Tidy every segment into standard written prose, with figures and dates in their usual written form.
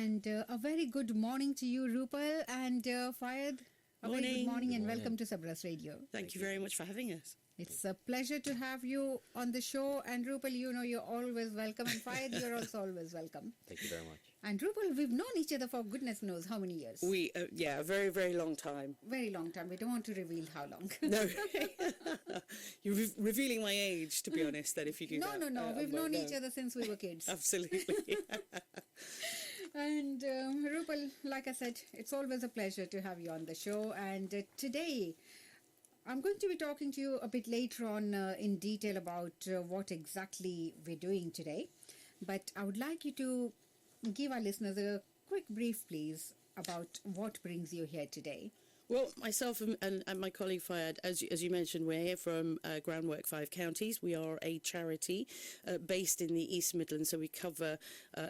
And a very good morning to you, Rupal and Fayad. A very good morning and welcome to Sabras Radio. Thank you very much for having us. It's a pleasure to have you on the show. And Rupal, you know you're always welcome. And Fayad, you're also always welcome. Thank you very much. And Rupal, we've known each other for goodness knows how many years. A very, very long time. Very long time. We don't want to reveal how long. No. You're revealing my age, to be honest, that if you do No. We've known each other since we were kids. Absolutely. And Rupal, like I said, it's always a pleasure to have you on the show. And today, I'm going to be talking to you a bit later on in detail about what exactly we're doing today. But I would like you to give our listeners a quick brief, please, about what brings you here today. Well, myself and my colleague Fayad, as you mentioned, we're here from Groundwork 5 Counties. We are a charity based in the East Midlands, so we cover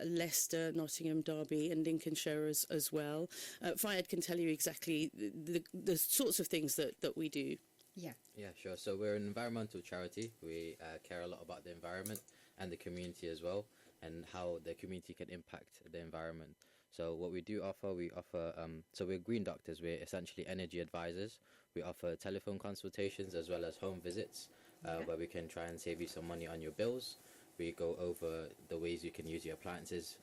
Leicester, Nottingham, Derby and Lincolnshire as well. Fayad can tell you exactly the sorts of things that we do. Yeah, sure. So we're an environmental charity. We care a lot about the environment and the community as well, and how the community can impact the environment. So what we offer, so we're green doctors. We're essentially energy advisors. We offer telephone consultations as well as home visits, where we can try and save you some money on your bills. We go over the ways you can use your appliances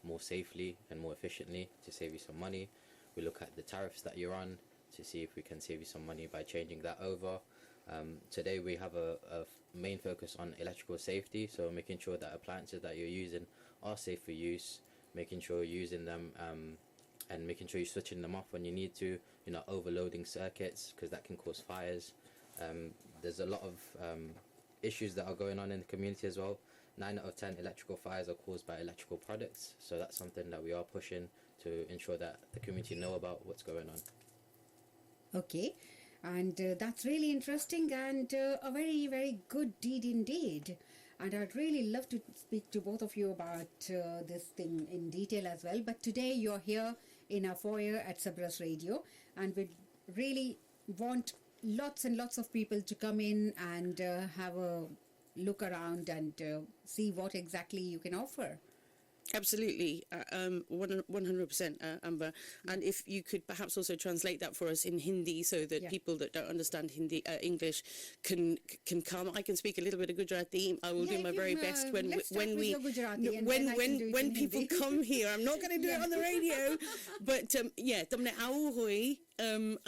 more safely and more efficiently to save you some money. We look at the tariffs that you're on to see if we can save you some money by changing that over. Today we have a main focus on electrical safety, so making sure that appliances that you're using are safe for use, making sure you're using them and making sure you're switching them off when you need to. You're not overloading circuits because that can cause fires. There's a lot of issues that are going on in the community as well. 9 out of 10 electrical fires are caused by electrical products, so that's something that we are pushing to ensure that the community know about what's going on. Okay, and that's really interesting and a very, very good deed indeed. And I'd really love to speak to both of you about this thing in detail as well. But today you're here in our foyer at Sabras Radio, and we really want lots and lots of people to come in and have a look around and see what exactly you can offer. Absolutely, 100%, Amber. And if you could perhaps also translate that for us in Hindi, so that people that don't understand English can come. I can speak a little bit of Gujarati. I will do my very best when people come here. I'm not going to do it on the radio, but તમને આવું હોય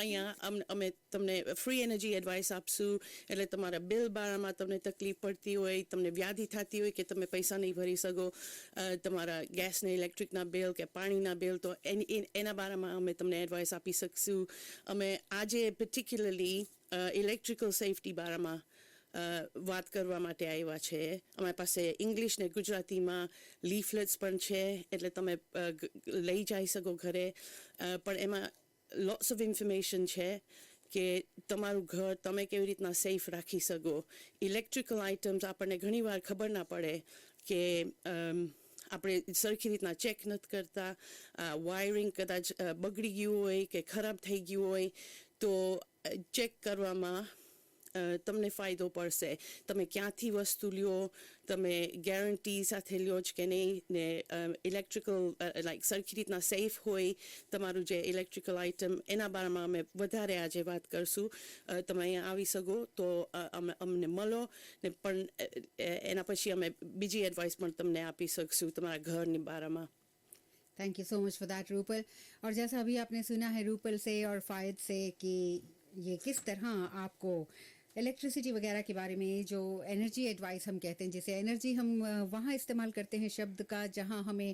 અહીંયા અમે તમને free energy advice આપશું. એટલે તમારા bill બારામાં તમને તકલીફ પડતી હોય, તમને વ્યાધિ થતી હોય કે તમે પૈસા નહીં ભરી શકો, તમારા ગેસને ઇલેક્ટ્રિકના બિલ કે પાણીના બિલ, તો એના બારામાં અમે તમને એડવાઇસ આપી શકશું. અમે આજે પર્ટિક્યુલરલી ઇલેક્ટ્રિકલ સેફટી બારામાં વાત કરવા માટે આવ્યા છે. અમારી પાસે ઇંગ્લિશ ને ગુજરાતીમાં લીફલેટ્સ પણ છે, એટલે તમે લઈ જઈ શકો ઘરે. પણ એમાં lots of information છે કે તમારું ઘર તમે કેવી રીતના સેફ રાખી શકો. ઇલેક્ટ્રિકલ આઇટમ્સ આપણને ઘણીવાર ખબર ના પડે કે આપણે સરખી રીતના ચેક નથી કરતા. વાયરિંગ કદાચ બગડી ગયું હોય કે ખરાબ થઈ ગયું હોય તો ચેક કરવામાં તમને ફાયદો પડશે. તમે ક્યાંથી વસ્તુ લ્યો, તમે ગેરંટી સાથે લ્યો જ કે નહીં, ને ઇલેક્ટ્રિકલ લાઈક સરખી રીતના સેફ હોય તમારું જે ઇલેક્ટ્રિકલ આઇટમ, એના બારામાં અમે વધારે આજે વાત કરશું. તમે અહીંયા આવી શકો તો અમને મળો, ને પણ એના પછી અમે બીજી એડવાઇસ પણ તમને આપી શકશું તમારા ઘરની બારામાં. Thank you so much for that Rupal. और जैसा अभी आपने सुना है रूपल से और फायद से कि ये किस तरह आपको इलेक्ट्रिसिटी वगैरह के बारे में, जो एनर्जी एडवाइस हम कहते हैं, जैसे एनर्जी हम वहाँ इस्तेमाल करते हैं शब्द का जहाँ हमें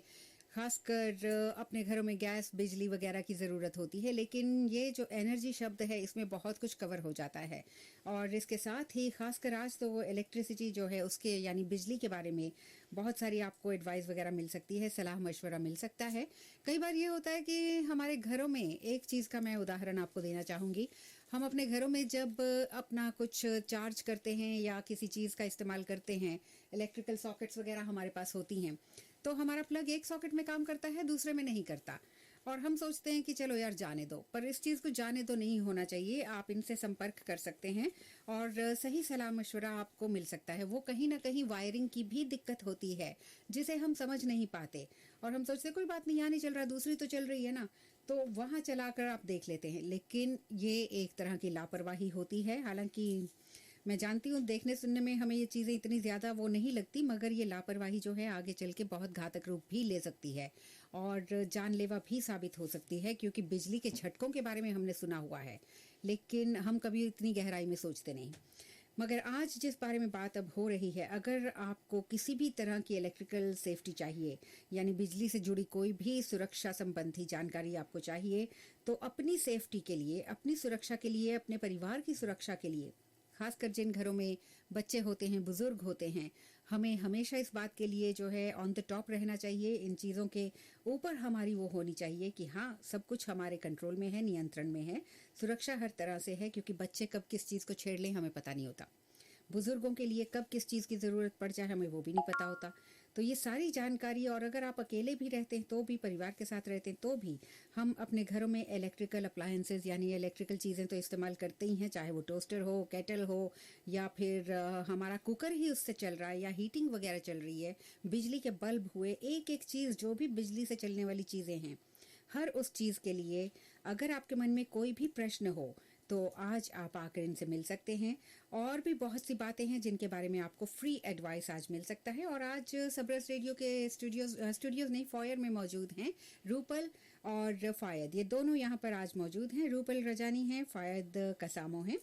खासकर अपने घरों में गैस बिजली वगैरह की ज़रूरत होती है, लेकिन ये जो एनर्जी शब्द है इसमें बहुत कुछ कवर हो जाता है. और इसके साथ ही खासकर आज तो वो इलेक्ट्रिसिटी जो है उसके यानी बिजली के बारे में बहुत सारी आपको एडवाइस वगैरह मिल सकती है, सलाह मशवरा मिल सकता है. कई बार ये होता है कि हमारे घरों में एक चीज़ का मैं उदाहरण आपको देना चाहूँगी. हम अपने घरों में जब अपना कुछ चार्ज करते हैं या किसी चीज़ का इस्तेमाल करते हैं, इलेक्ट्रिकल सॉकेट्स वगैरह हमारे पास होती हैं, तो हमारा प्लग एक सॉकेट में काम करता है, दूसरे में नहीं करता. और हम सोचते हैं कि चलो यार जाने दो, पर इस चीज़ को जाने दो नहीं होना चाहिए। आप इनसे संपर्क कर सकते हैं और सही सलाह मशवरा आपको मिल सकता है। वो कहीं ना कहीं वायरिंग की भी दिक्कत होती है जिसे हम समझ नहीं पाते, और हम सोचते कोई बात नहीं, यहाँ नहीं चल रहा, दूसरी तो चल रही है ना, तो वहाँ चलाकर आप देख लेते हैं। लेकिन ये एक तरह की लापरवाही होती है। हालांकि मैं जानती हूँ देखने सुनने में हमें ये चीज़ें इतनी ज़्यादा वो नहीं लगती, मगर ये लापरवाही जो है आगे चल के बहुत घातक रूप भी ले सकती है और जानलेवा भी साबित हो सकती है, क्योंकि बिजली के झटकों के बारे में हमने सुना हुआ है लेकिन हम कभी इतनी गहराई में सोचते नहीं। मगर आज जिस बारे में बात अब हो रही है, अगर आपको किसी भी तरह की इलेक्ट्रिकल सेफ्टी चाहिए, यानी बिजली से जुड़ी कोई भी सुरक्षा संबंधी जानकारी आपको चाहिए, तो अपनी सेफ्टी के लिए, अपनी सुरक्षा के लिए, अपने परिवार की सुरक्षा के लिए, खासकर जिन घरों में बच्चे होते हैं, बुजुर्ग होते हैं, हमें हमेशा इस बात के लिए जो है ऑन द टॉप रहना चाहिए। इन चीज़ों के ऊपर हमारी वो होनी चाहिए कि हाँ, सब कुछ हमारे कंट्रोल में है, नियंत्रण में है, सुरक्षा हर तरह से है, क्योंकि बच्चे कब किस चीज़ को छेड़ लें हमें पता नहीं होता। बुजुर्गों के लिए कब किस चीज़ की ज़रूरत पड़ जाए हमें वो भी नहीं पता होता। तो ये सारी जानकारी, और अगर आप अकेले भी रहते हैं तो भी, परिवार के साथ रहते हैं तो भी, हम अपने घरों में इलेक्ट्रिकल अप्लायंसेस यानी इलेक्ट्रिकल चीज़ें तो इस्तेमाल करते ही हैं, चाहे वो टोस्टर हो, केटल हो, या फिर हमारा कुकर ही उससे चल रहा है, या हीटिंग वगैरह चल रही है, बिजली के बल्ब हुए, एक एक चीज़ जो भी बिजली से चलने वाली चीज़ें हैं, हर उस चीज़ के लिए अगर आपके मन में कोई भी प्रश्न हो तो आज आप आकर इनसे मिल सकते हैं। और भी बहुत सी बातें हैं जिनके बारे में आपको फ्री एडवाइस आज मिल सकता है। और आज सबरस रेडियो के स्टूडियोज नहीं, फॉयर में मौजूद हैं रूपल और फायद। ये दोनों यहाँ पर आज मौजूद हैं। रूपल रजानी हैं, फायद कसामो हैं।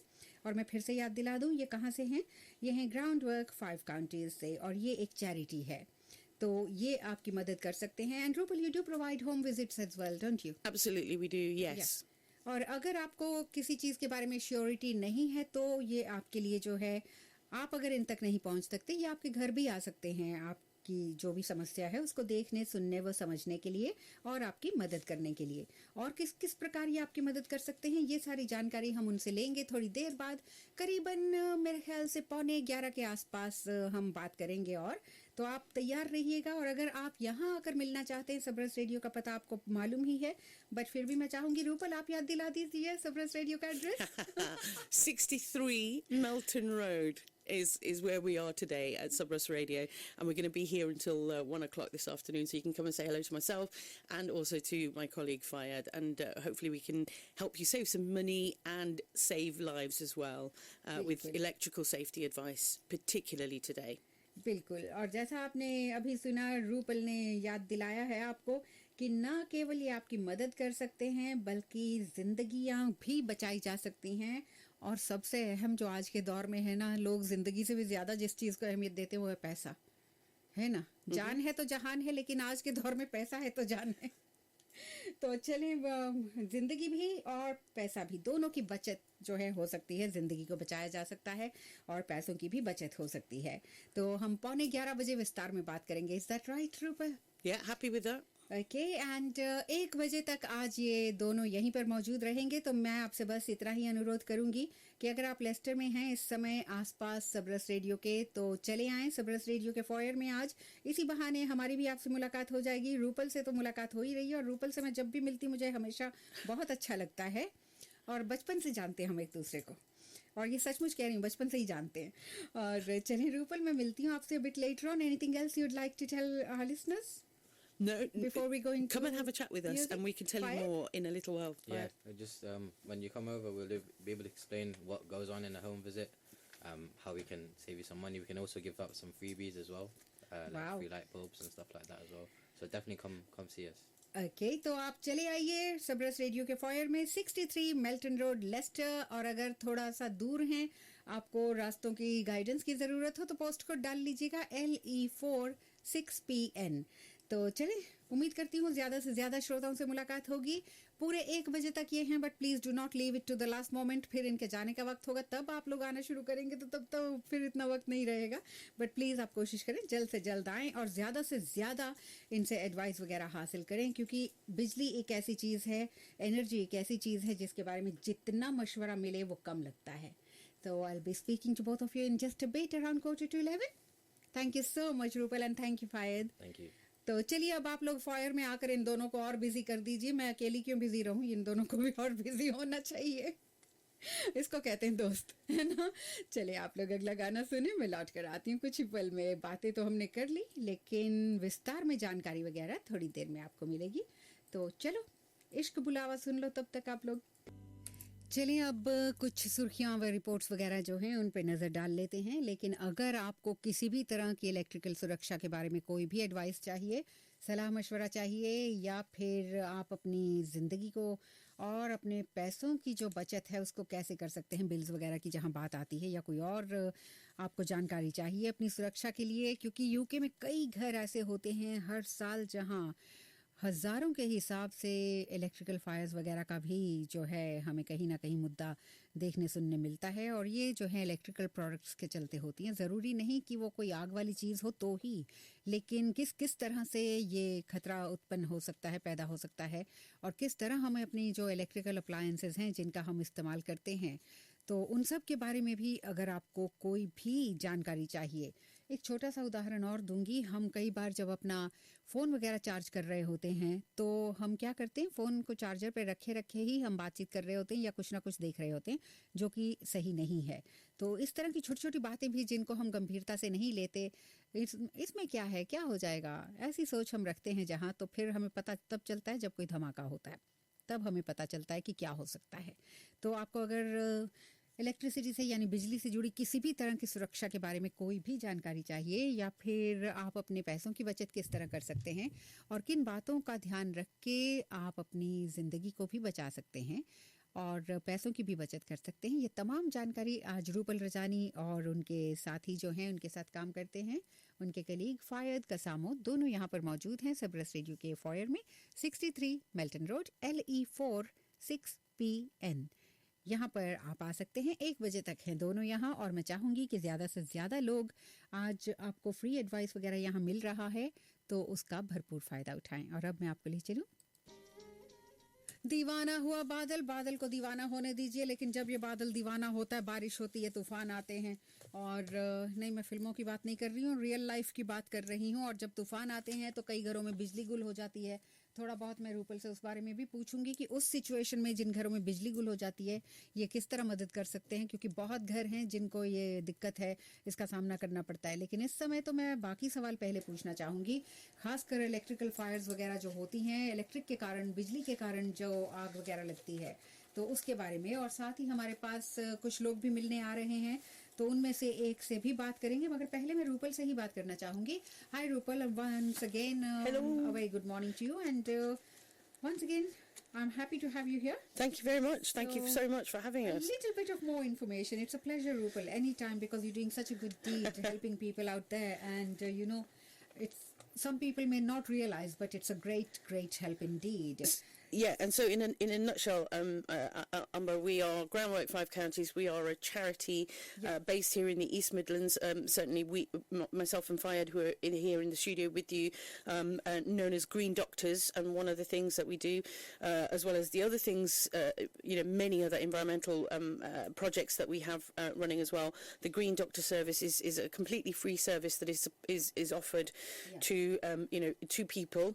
और मैं फिर से याद दिला दूँ ये कहाँ से हैं। ये हैं ग्राउंड वर्क 5 काउंटीज से, और ये एक चैरिटी है, तो ये आपकी मदद कर सकते हैं। And Rupal, you do provide home visits as well, don't you? Absolutely, we do, yes. और अगर आपको किसी चीज़ के बारे में श्योरिटी नहीं है तो ये आपके लिए जो है, आप अगर इन तक नहीं पहुंच सकते, ये आपके घर भी आ सकते हैं आपकी जो भी समस्या है उसको देखने, सुनने व समझने के लिए और आपकी मदद करने के लिए। और किस किस प्रकार ये आपकी मदद कर सकते हैं, ये सारी जानकारी हम उनसे लेंगे थोड़ी देर बाद। करीबन मेरे ख्याल से 11:15 के आसपास हम बात करेंगे। और तो आप तैयार रहिएगा। और अगर आप यहाँ आकर मिलना चाहते हैं, सबरस रेडियो का पता आपको मालूम ही है, बट फिर भी मैं चाहूंगी रूपल आप याद दिला दीजिए सबरस रेडियो का address. 63 Melton Road is where we are today at Sabras Radio, and we're going to be here until 1 o'clock this afternoon, so you can come and say hello to myself and also to my colleague Fayad, and hopefully we can help you save some money and save lives as well with electrical safety advice, particularly today. बिल्कुल। और जैसा आपने अभी सुना, रूपल ने याद दिलाया है आपको कि ना केवल ये आपकी मदद कर सकते हैं बल्कि जिंदगियां भी बचाई जा सकती हैं। और सबसे अहम जो आज के दौर में है ना, लोग जिंदगी से भी ज्यादा जिस चीज को अहमियत देते हैं वो है पैसा, है ना। जान है तो जहान है, लेकिन आज के दौर में पैसा है तो जान है। तो चलिए, जिंदगी भी और पैसा भी, दोनों की बचत जो है हो सकती है, जिंदगी को बचाया जा सकता है और पैसों की भी बचत हो सकती है। तो हम 11:15 बजे विस्तार में बात करेंगे। Is that right Rupal? Yeah, happy with that. Okay. And 1 बजे तक आज ये दोनों यहीं पर मौजूद रहेंगे। तो मैं आपसे बस इतना ही अनुरोध करूंगी कि अगर आप लेस्टर में हैं इस समय आसपास सबरस रेडियो के, तो चले आएँ सबरस रेडियो के फॉयर में। आज इसी बहाने हमारी भी आपसे मुलाकात हो जाएगी। रूपल से तो मुलाकात हो ही रही है, और रूपल से मैं जब भी मिलती मुझे हमेशा बहुत अच्छा लगता है, और बचपन से जानते हैं हम एक दूसरे को, और ये सचमुच कह रही हूँ, बचपन से ही जानते हैं। और चलिए रूपल, मैं मिलती हूँ आपसे bit later on. Anything else you would like to tell our listeners? No, Before we go into come and have a chat with us, music, and we can tell Fayad? you more in a little while. Yeah, just when you come over, we'll be able to explain what goes on in a home visit, how we can save you some money. We can also give out some freebies as well, like Wow. free light bulbs and stuff like that as well. So definitely come see us. Okay, तो आप चले आइए Sabras radio के foyer में, 63 मेल्टन road, Lester. और अगर थोड़ा सा दूर हैं, आपको रास्तों की गाइडेंस की ज़रूरत हो, तो पोस्ट कोड डाल लीजिएगा LE4 6PN। तो चले, उम्मीद करती हूँ ज़्यादा से ज़्यादा श्रोताओं से मुलाकात होगी। पूरे 1 बजे तक ये हैं, but please do not leave it to the last moment. फिर इनके जाने का वक्त होगा, तब आप लोग आना शुरू करेंगे, तो तब तो फिर इतना वक्त नहीं रहेगा। बट प्लीज़ आप कोशिश करें जल्द से जल्द आएँ और ज़्यादा से ज़्यादा इनसे एडवाइस वगैरह हासिल करें, क्योंकि बिजली एक ऐसी चीज़ है, एनर्जी एक ऐसी चीज़ है जिसके बारे में जितना मशवरा मिले वो कम लगता है। तो I will be speaking to both of you in just a bit, around 11:45। Thank you so much, Rupal, and thank you, Fayed. Thank you. तो चलिए अब आप लोग फायर में आकर इन दोनों को और बिजी कर दीजिए. मैं अकेली क्यों बिजी रहूं, इन दोनों को भी और बिजी होना चाहिए. इसको कहते हैं दोस्त, है ना. चलिए आप लोग अगला गाना सुने, मैं लौट कर आती हूँ कुछ ही पल में. बातें तो हमने कर ली, लेकिन विस्तार में जानकारी वगैरह थोड़ी देर में आपको मिलेगी. तो चलो इश्क बुलावा सुन लो तब तक आप लोग. चलिए अब कुछ सुर्खियां व रिपोर्ट्स वगैरह जो हैं उन पे नज़र डाल लेते हैं. लेकिन अगर आपको किसी भी तरह की इलेक्ट्रिकल सुरक्षा के बारे में कोई भी एडवाइस चाहिए, सलाह मशवरा चाहिए, या फिर आप अपनी ज़िंदगी को और अपने पैसों की जो बचत है उसको कैसे कर सकते हैं, बिल्स वगैरह की जहां बात आती है, या कोई और आपको जानकारी चाहिए अपनी सुरक्षा के लिए, क्योंकि यूके में कई घर ऐसे होते हैं हर साल जहां हज़ारों के हिसाब से इलेक्ट्रिकल फायर्स वगैरह का भी जो है हमें कहीं ना कहीं मुद्दा देखने सुनने मिलता है. और ये जो है इलेक्ट्रिकल प्रोडक्ट्स के चलते होती हैं. ज़रूरी नहीं कि वो कोई आग वाली चीज़ हो तो ही, लेकिन किस किस तरह से ये खतरा उत्पन्न हो सकता है, पैदा हो सकता है, और किस तरह हमें अपनी जो इलेक्ट्रिकल अप्लायंसेस हैं जिनका हम इस्तेमाल करते हैं, तो उन सब के बारे में भी अगर आपको कोई भी जानकारी चाहिए. एक छोटा सा उदाहरण और दूंगी. हम कई बार जब अपना फ़ोन वगैरह चार्ज कर रहे होते हैं तो हम क्या करते हैं, फ़ोन को चार्जर पे रखे रखे ही हम बातचीत कर रहे होते हैं या कुछ ना कुछ देख रहे होते हैं जो कि सही नहीं है. तो इस तरह की छोटी छोटी बातें भी जिनको हम गंभीरता से नहीं लेते, इसमें क्या है, क्या हो जाएगा, ऐसी सोच हम रखते हैं जहाँ, तो फिर हमें पता तब चलता है जब कोई धमाका होता है, तब हमें पता चलता है कि क्या हो सकता है. तो आपको अगर इलेक्ट्रिसिटी से यानी बिजली से जुड़ी किसी भी तरह की सुरक्षा के बारे में कोई भी जानकारी चाहिए, या फिर आप अपने पैसों की बचत किस तरह कर सकते हैं और किन बातों का ध्यान रख के आप अपनी ज़िंदगी को भी बचा सकते हैं और पैसों की भी बचत कर सकते हैं, ये तमाम जानकारी आज रूपल रजानी और उनके साथी जो हैं, उनके साथ काम करते हैं, उनके कलीग फायद कसामो, दोनों यहाँ पर मौजूद हैं सबरस रेडियो के फॉयर में, 63 मेल्टन रोड, LE4 6PN. यहाँ पर आप आ सकते हैं. 1 बजे तक हैं दोनों यहाँ, और मैं चाहूँगी कि ज़्यादा से ज़्यादा लोग, आज आपको फ्री एडवाइस वगैरह यहाँ मिल रहा है तो उसका भरपूर फ़ायदा उठाएं. और अब मैं आपको ले चलूँ. दीवाना हुआ बादल, बादल को दीवाना होने दीजिए. लेकिन जब ये बादल दीवाना होता है, बारिश होती है, तूफान आते हैं, और नहीं, मैं फिल्मों की बात नहीं कर रही हूँ, रियल लाइफ की बात कर रही हूँ. और जब तूफान आते हैं तो कई घरों में बिजली गुल हो जाती है. थोड़ा बहुत मैं रूपल से उस बारे में भी पूछूंगी कि उस सिचुएशन में जिन घरों में बिजली गुल हो जाती है ये किस तरह मदद कर सकते हैं, क्योंकि बहुत घर हैं जिनको ये दिक्कत है, इसका सामना करना पड़ता है. लेकिन इस समय तो मैं बाकी सवाल पहले पूछना चाहूँगी, खासकर इलेक्ट्रिकल फायर्स वगैरह जो होती हैं, इलेक्ट्रिक के कारण, बिजली के कारण जो आग वगैरह लगती है, तो उसके बारे में. और साथ ही हमारे पास कुछ लोग भी मिलने आ रहे हैं, तो उनमें से एक से भी बात करेंगे. मगर पहले मैं रूपल से ही बात करना चाहूँगी. हाय Rupal, once again a very good morning to you, and once again I'm happy to have you here. Thank you very much. Thank you so much for having us. A little bit of more information. It's a pleasure, Rupal, anytime, because you're doing such a good deed helping people out there, and you know, it's, some people may not realize, but it's a great help indeed. Yeah, and so in a nutshell, Amber, we are Groundwork 5 Counties. We are a charity based here in the East Midlands. Certainly, myself and Fayad, who are here in the studio with you, known as Green Doctors. And one of the things that we do, as well as the other things, many other environmental projects that we have running as well. The Green Doctor service is a completely free service that is offered to to people.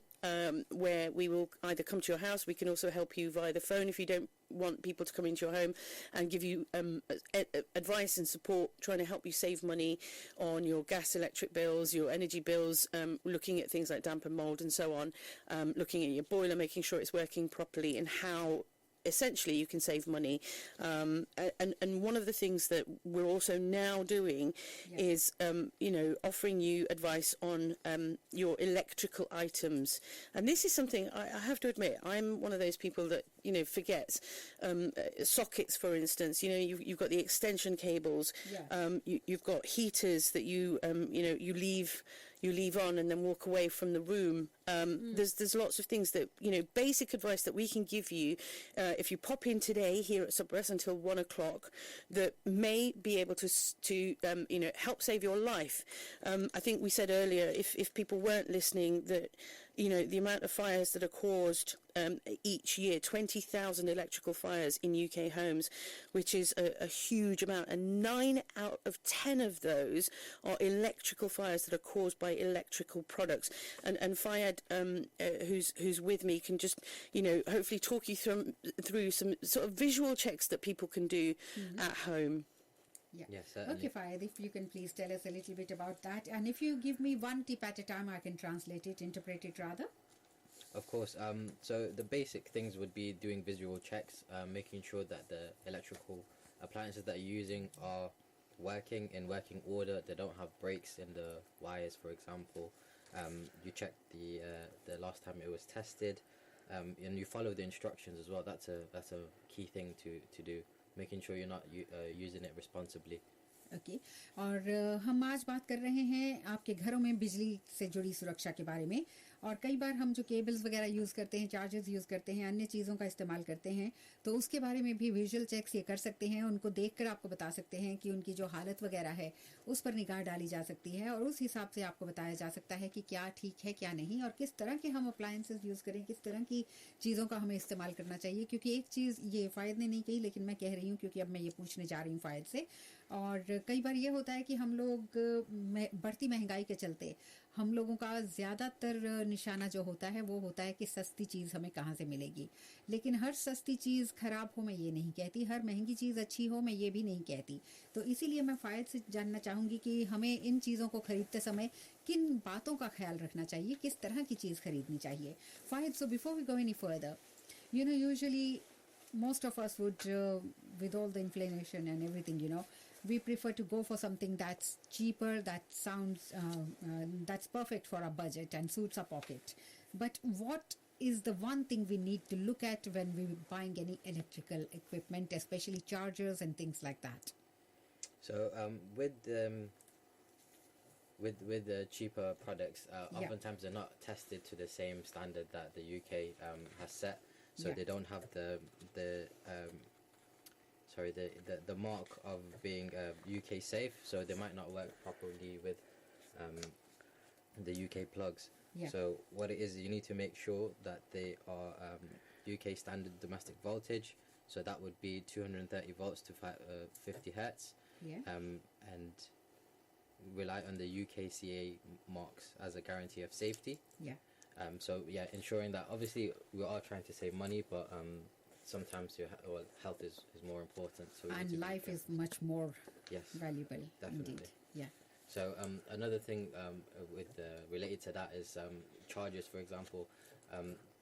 Where we will either come to your house, we can also help you via the phone if you don't want people to come into your home, and give you advice and support, trying to help you save money on your gas, electric bills, your energy bills, looking at things like damp and mould and so on, looking at your boiler, making sure it's working properly, and how essentially you can save money. And one of the things that we're also now doing is offering you advice on your electrical items. And this is something I have to admit, I'm one of those people that forgets sockets, for instance. You've got the extension cables, you've got heaters that you leave on and then walk away from the room There's lots of things that, basic advice that we can give you if you pop in today here at Sabras until 1 o'clock that may be able to help save your life. I think we said earlier, if people weren't listening, that the amount of fires that are caused each year, 20,000 electrical fires in UK homes, which is a huge amount, and 9 out of 10 of those are electrical fires that are caused by electrical products. And Fayad, who's with me, can just hopefully talk you through some sort of visual checks that people can do at home. Yeah. Yes, certainly. Okay, Fayad, if you can please tell us a little bit about that. And if you give me one tip at a time, I can translate it, interpret it rather. Of course. So the basic things would be doing visual checks, making sure that the electrical appliances that you're using are working in working order. They don't have breaks in the wires, for example. You check the last time it was tested, and you follow the instructions as well. That's a key thing to do. Making sure you're not using it responsibly. Okay और हम आज बात कर रहे हैं आपके घरों में बिजली से जुड़ी सुरक्षा के बारे में और कई बार हम जो केबल्स वगैरह यूज़ करते हैं, चार्जर्स यूज़ करते हैं, अन्य चीज़ों का इस्तेमाल करते हैं, तो उसके बारे में भी विजुअल चेक्स ये कर सकते हैं. उनको देखकर आपको बता सकते हैं कि उनकी जो हालत वगैरह है उस पर निगाह डाली जा सकती है और उस हिसाब से आपको बताया जा सकता है कि क्या ठीक है क्या नहीं और किस तरह के हम अप्लायंसेस यूज़ करें, किस तरह की चीज़ों का हमें इस्तेमाल करना चाहिए. क्योंकि एक चीज़ ये फ़ायद ने नहीं कही, लेकिन मैं कह रही हूँ क्योंकि अब मैं ये पूछने जा रही हूँ फ़ायद से. और कई बार ये होता है कि हम लोग बढ़ती महंगाई के चलते हम लोगों का ज़्यादातर निशाना जो होता है वो होता है कि सस्ती चीज़ हमें कहाँ से मिलेगी. लेकिन हर सस्ती चीज़ ख़राब हो मैं ये नहीं कहती, हर महंगी चीज़ अच्छी हो मैं ये भी नहीं कहती. तो इसीलिए मैं फ़ायद से जानना चाहूँगी कि हमें इन चीज़ों को ख़रीदते समय किन बातों का ख्याल रखना चाहिए, किस तरह की चीज़ ख़रीदनी चाहिए. Fayad, so before we go any further, usually most of us would, with all the inflation and everything, we prefer to go for something that's cheaper, that sounds, that's perfect for our budget and suits our pocket. But what is the one thing we need to look at when we're buying any electrical equipment, especially chargers and things like that? So with the cheaper products, oftentimes they're not tested to the same standard that the UK has set. So they don't have the mark of being UK safe. So they might not work properly with the UK plugs. Yeah. So what it is, you need to make sure that they are UK standard domestic voltage. So that would be 230 volts to 50 hertz. Yeah. And rely on the UKCA marks as a guarantee of safety. Yeah. So ensuring that obviously we are trying to save money, but sometimes your health is more important. So and life is much more valuable. Definitely. Indeed. Yeah. So another thing related to that is chargers, for example.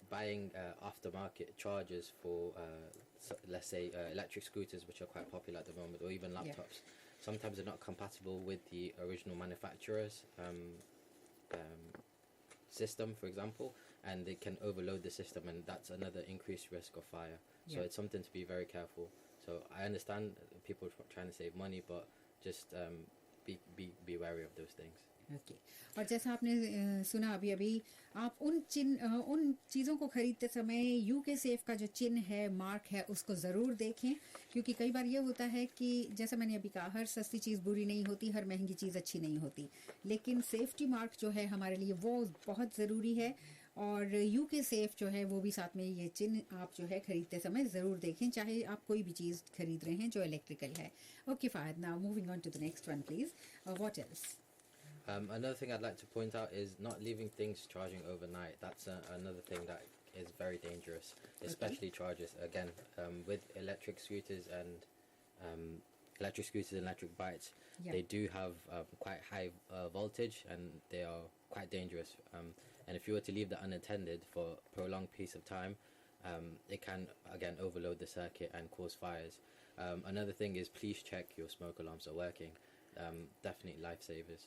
Buying aftermarket chargers for let's say electric scooters, which are quite popular at the moment, or even laptops. Sometimes they're not compatible with the original manufacturer's system, for example, and they can overload the system, and that's another increased risk of fire. So it's something to be very careful. So I understand people trying to save money, but just be wary of those things. Okay और जैसा आपने सुना अभी आप उन चीज़ों को ख़रीदते समय यूके सेफ का जो चिन्ह है, मार्क है, उसको ज़रूर देखें. क्योंकि कई बार ये होता है कि जैसा मैंने अभी कहा, हर सस्ती चीज़ बुरी नहीं होती, हर महंगी चीज़ अच्छी नहीं होती, लेकिन सेफ्टी मार्क जो है हमारे लिए वो बहुत ज़रूरी है. और यूके सेफ जो है वो भी साथ में ये चिन्ह आप जो है ख़रीदते समय ज़रूर देखें, चाहे आप कोई भी चीज़ ख़रीद रहे हैं जो इलेक्ट्रिकल है. Okay Fayad, now moving on to the next one please. What else? Another thing I'd like to point out is not leaving things charging overnight. That's another thing that is very dangerous, especially chargers. Again, with electric scooters and electric bikes, they do have quite high voltage, and they are quite dangerous. And if you were to leave that unattended for a prolonged piece of time, it can again overload the circuit and cause fires. Another thing is, please check your smoke alarms are working. Definitely lifesavers.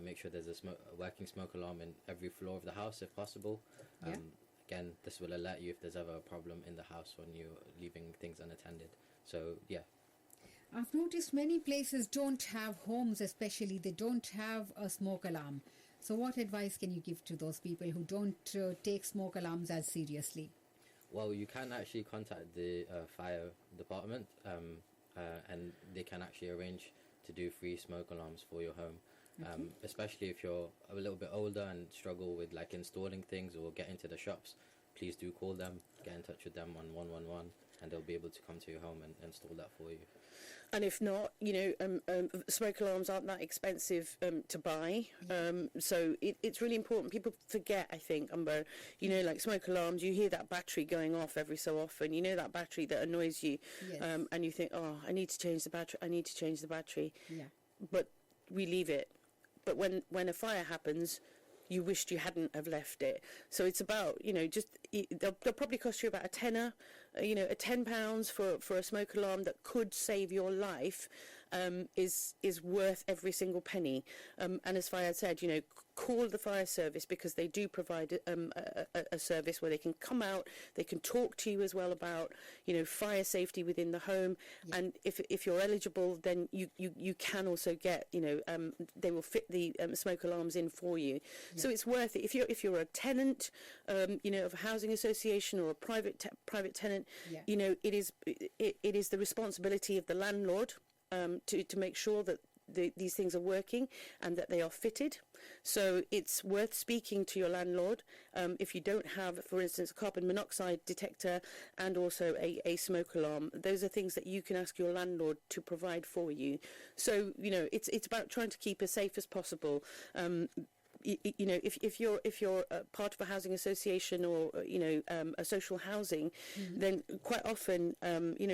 Make sure there's a working smoke alarm in every floor of the house if possible. Again, this will alert you if there's ever a problem in the house when you're leaving things unattended. So, I've noticed many places don't have homes, especially they don't have a smoke alarm. So what advice can you give to those people who don't take smoke alarms as seriously? Well, you can actually contact the fire department, and they can actually arrange to do free smoke alarms for your home. Especially if you're a little bit older and struggle with like installing things or getting to the shops, please do call them, get in touch with them on 111, and they'll be able to come to your home and install that for you. And if not, smoke alarms aren't that expensive to buy. So it's really important. People forget, I think, Umber, like smoke alarms, you hear that battery going off every so often. You know that battery that annoys you. Yes. And you think, oh, I need to change the battery. Yeah. But we leave it. But when a fire happens, you wished you hadn't have left it. So it's about, they'll probably cost you about a tenner, £10 for a smoke alarm that could save your life, is worth every single penny. And as Fayad said, call the fire service, because they do provide a service where they can come out, they can talk to you as well about, fire safety within the home. Yeah. And if you're eligible, then you can also get, they will fit the smoke alarms in for you. Yeah. So it's worth it. If you're a tenant, of a housing association or a private tenant, yeah. It is the responsibility of the landlord to make sure that these things are working and that they are fitted. So it's worth speaking to your landlord if you don't have, for instance, a carbon monoxide detector and also a smoke alarm. Those are things that you can ask your landlord to provide for you. So it's about trying to keep as safe as possible. If you're part of a housing association or a social housing, mm-hmm. then quite often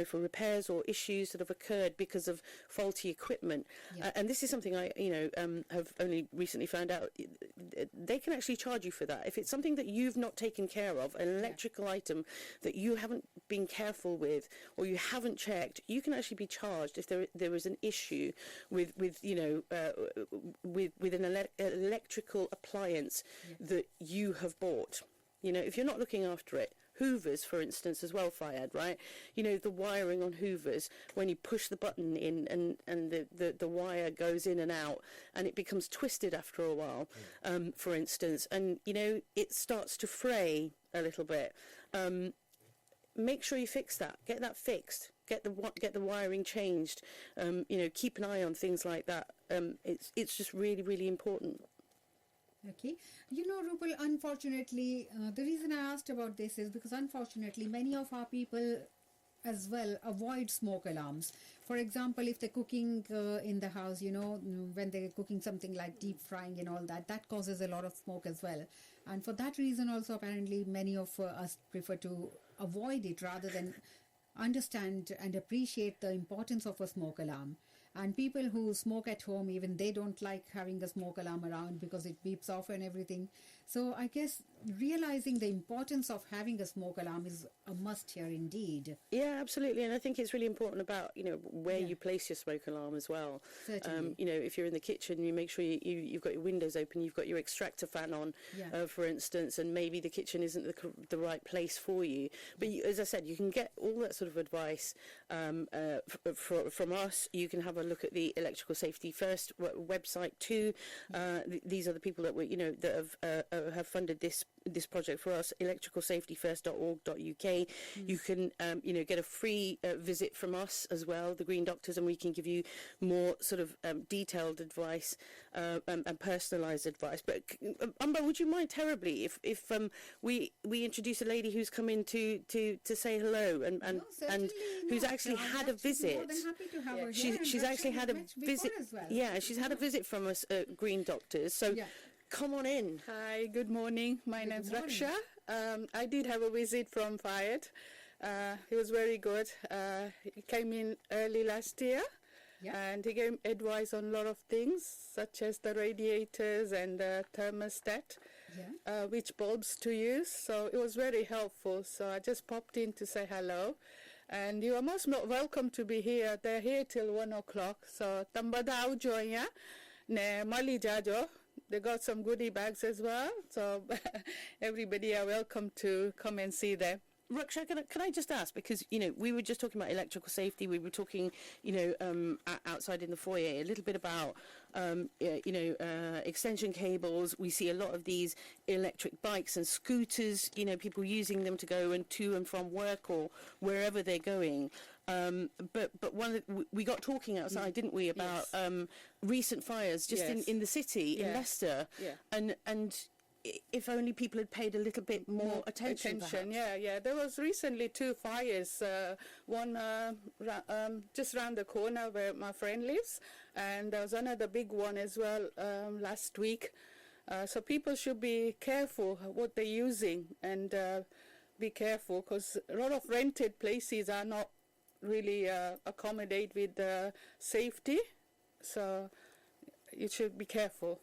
for repairs or issues that have occurred because of faulty equipment, and this is something I have only recently found out, they can actually charge you for that if it's something that you've not taken care of, an electrical item that you haven't been careful with or you haven't checked. You can actually be charged if there is an issue with an electrical appliance that you have bought. If you're not looking after it, Hoovers, for instance, as well, Fayad, right? The wiring on Hoovers, when you push the button in and the wire goes in and out and it becomes twisted after a while, for instance, and it starts to fray a little bit. Make sure you fix that. Get that fixed. Get the wiring changed. Keep an eye on things like that. It's just really, really important. Okay. Rupal, unfortunately, the reason I asked about this is because unfortunately many of our people as well avoid smoke alarms. For example, if they're cooking in the house, when they're cooking something like deep frying and all that causes a lot of smoke as well. And for that reason also, apparently, many of us prefer to avoid it rather than understand and appreciate the importance of a smoke alarm. And people who smoke at home, even they don't like having a smoke alarm around because it beeps off and everything. So I guess realizing the importance of having a smoke alarm is a must here indeed. Yeah, absolutely. And I think it's really important about, where you place your smoke alarm as well. Certainly. If you're in the kitchen, you make sure you've got your windows open, you've got your extractor fan on, for instance, and maybe the kitchen isn't the right place for you. But as I said, you can get all that sort of advice from us. You can have a look at the Electrical Safety First website too. These are the people that have funded this project for us, electricalsafetyfirst.org.uk. You can get a free visit from us as well, the Green Doctors, and we can give you more sort of detailed advice and personalised advice. But Umber, would you mind terribly if we introduce a lady who's come in to say hello and who's actually had a visit? More than happy to have her here. She's actually had a visit. Well. Yeah, she's had a visit from us Green Doctors. So. Yeah. Come on in. Hi, good morning. My name's Raksha. I did have a visit from Fayad. He was very good. He came in early last year and he gave advice on a lot of things, such as the radiators and the thermostat, which bulbs to use. So it was very helpful. So I just popped in to say hello. And you are most welcome to be here. They're here till 1 o'clock. So tambada join ya. Ne mali jajo. They got some goodie bags as well, so everybody are welcome to come and see them. Raksha, can I just ask, because, we were just talking about electrical safety, we were talking, outside in the foyer, a little bit about, extension cables. We see a lot of these electric bikes and scooters, people using them to go to and from work or wherever they're going. But we got talking outside, didn't we, about recent fires just in the city, in Leicester, and if only people had paid a little bit more attention. Yeah. There was recently 2 fires. One just round the corner where my friend lives, and there was another big one as well last week. So people should be careful what they're using, and be careful, because a lot of rented places are not really accommodate with safety. So you should be careful.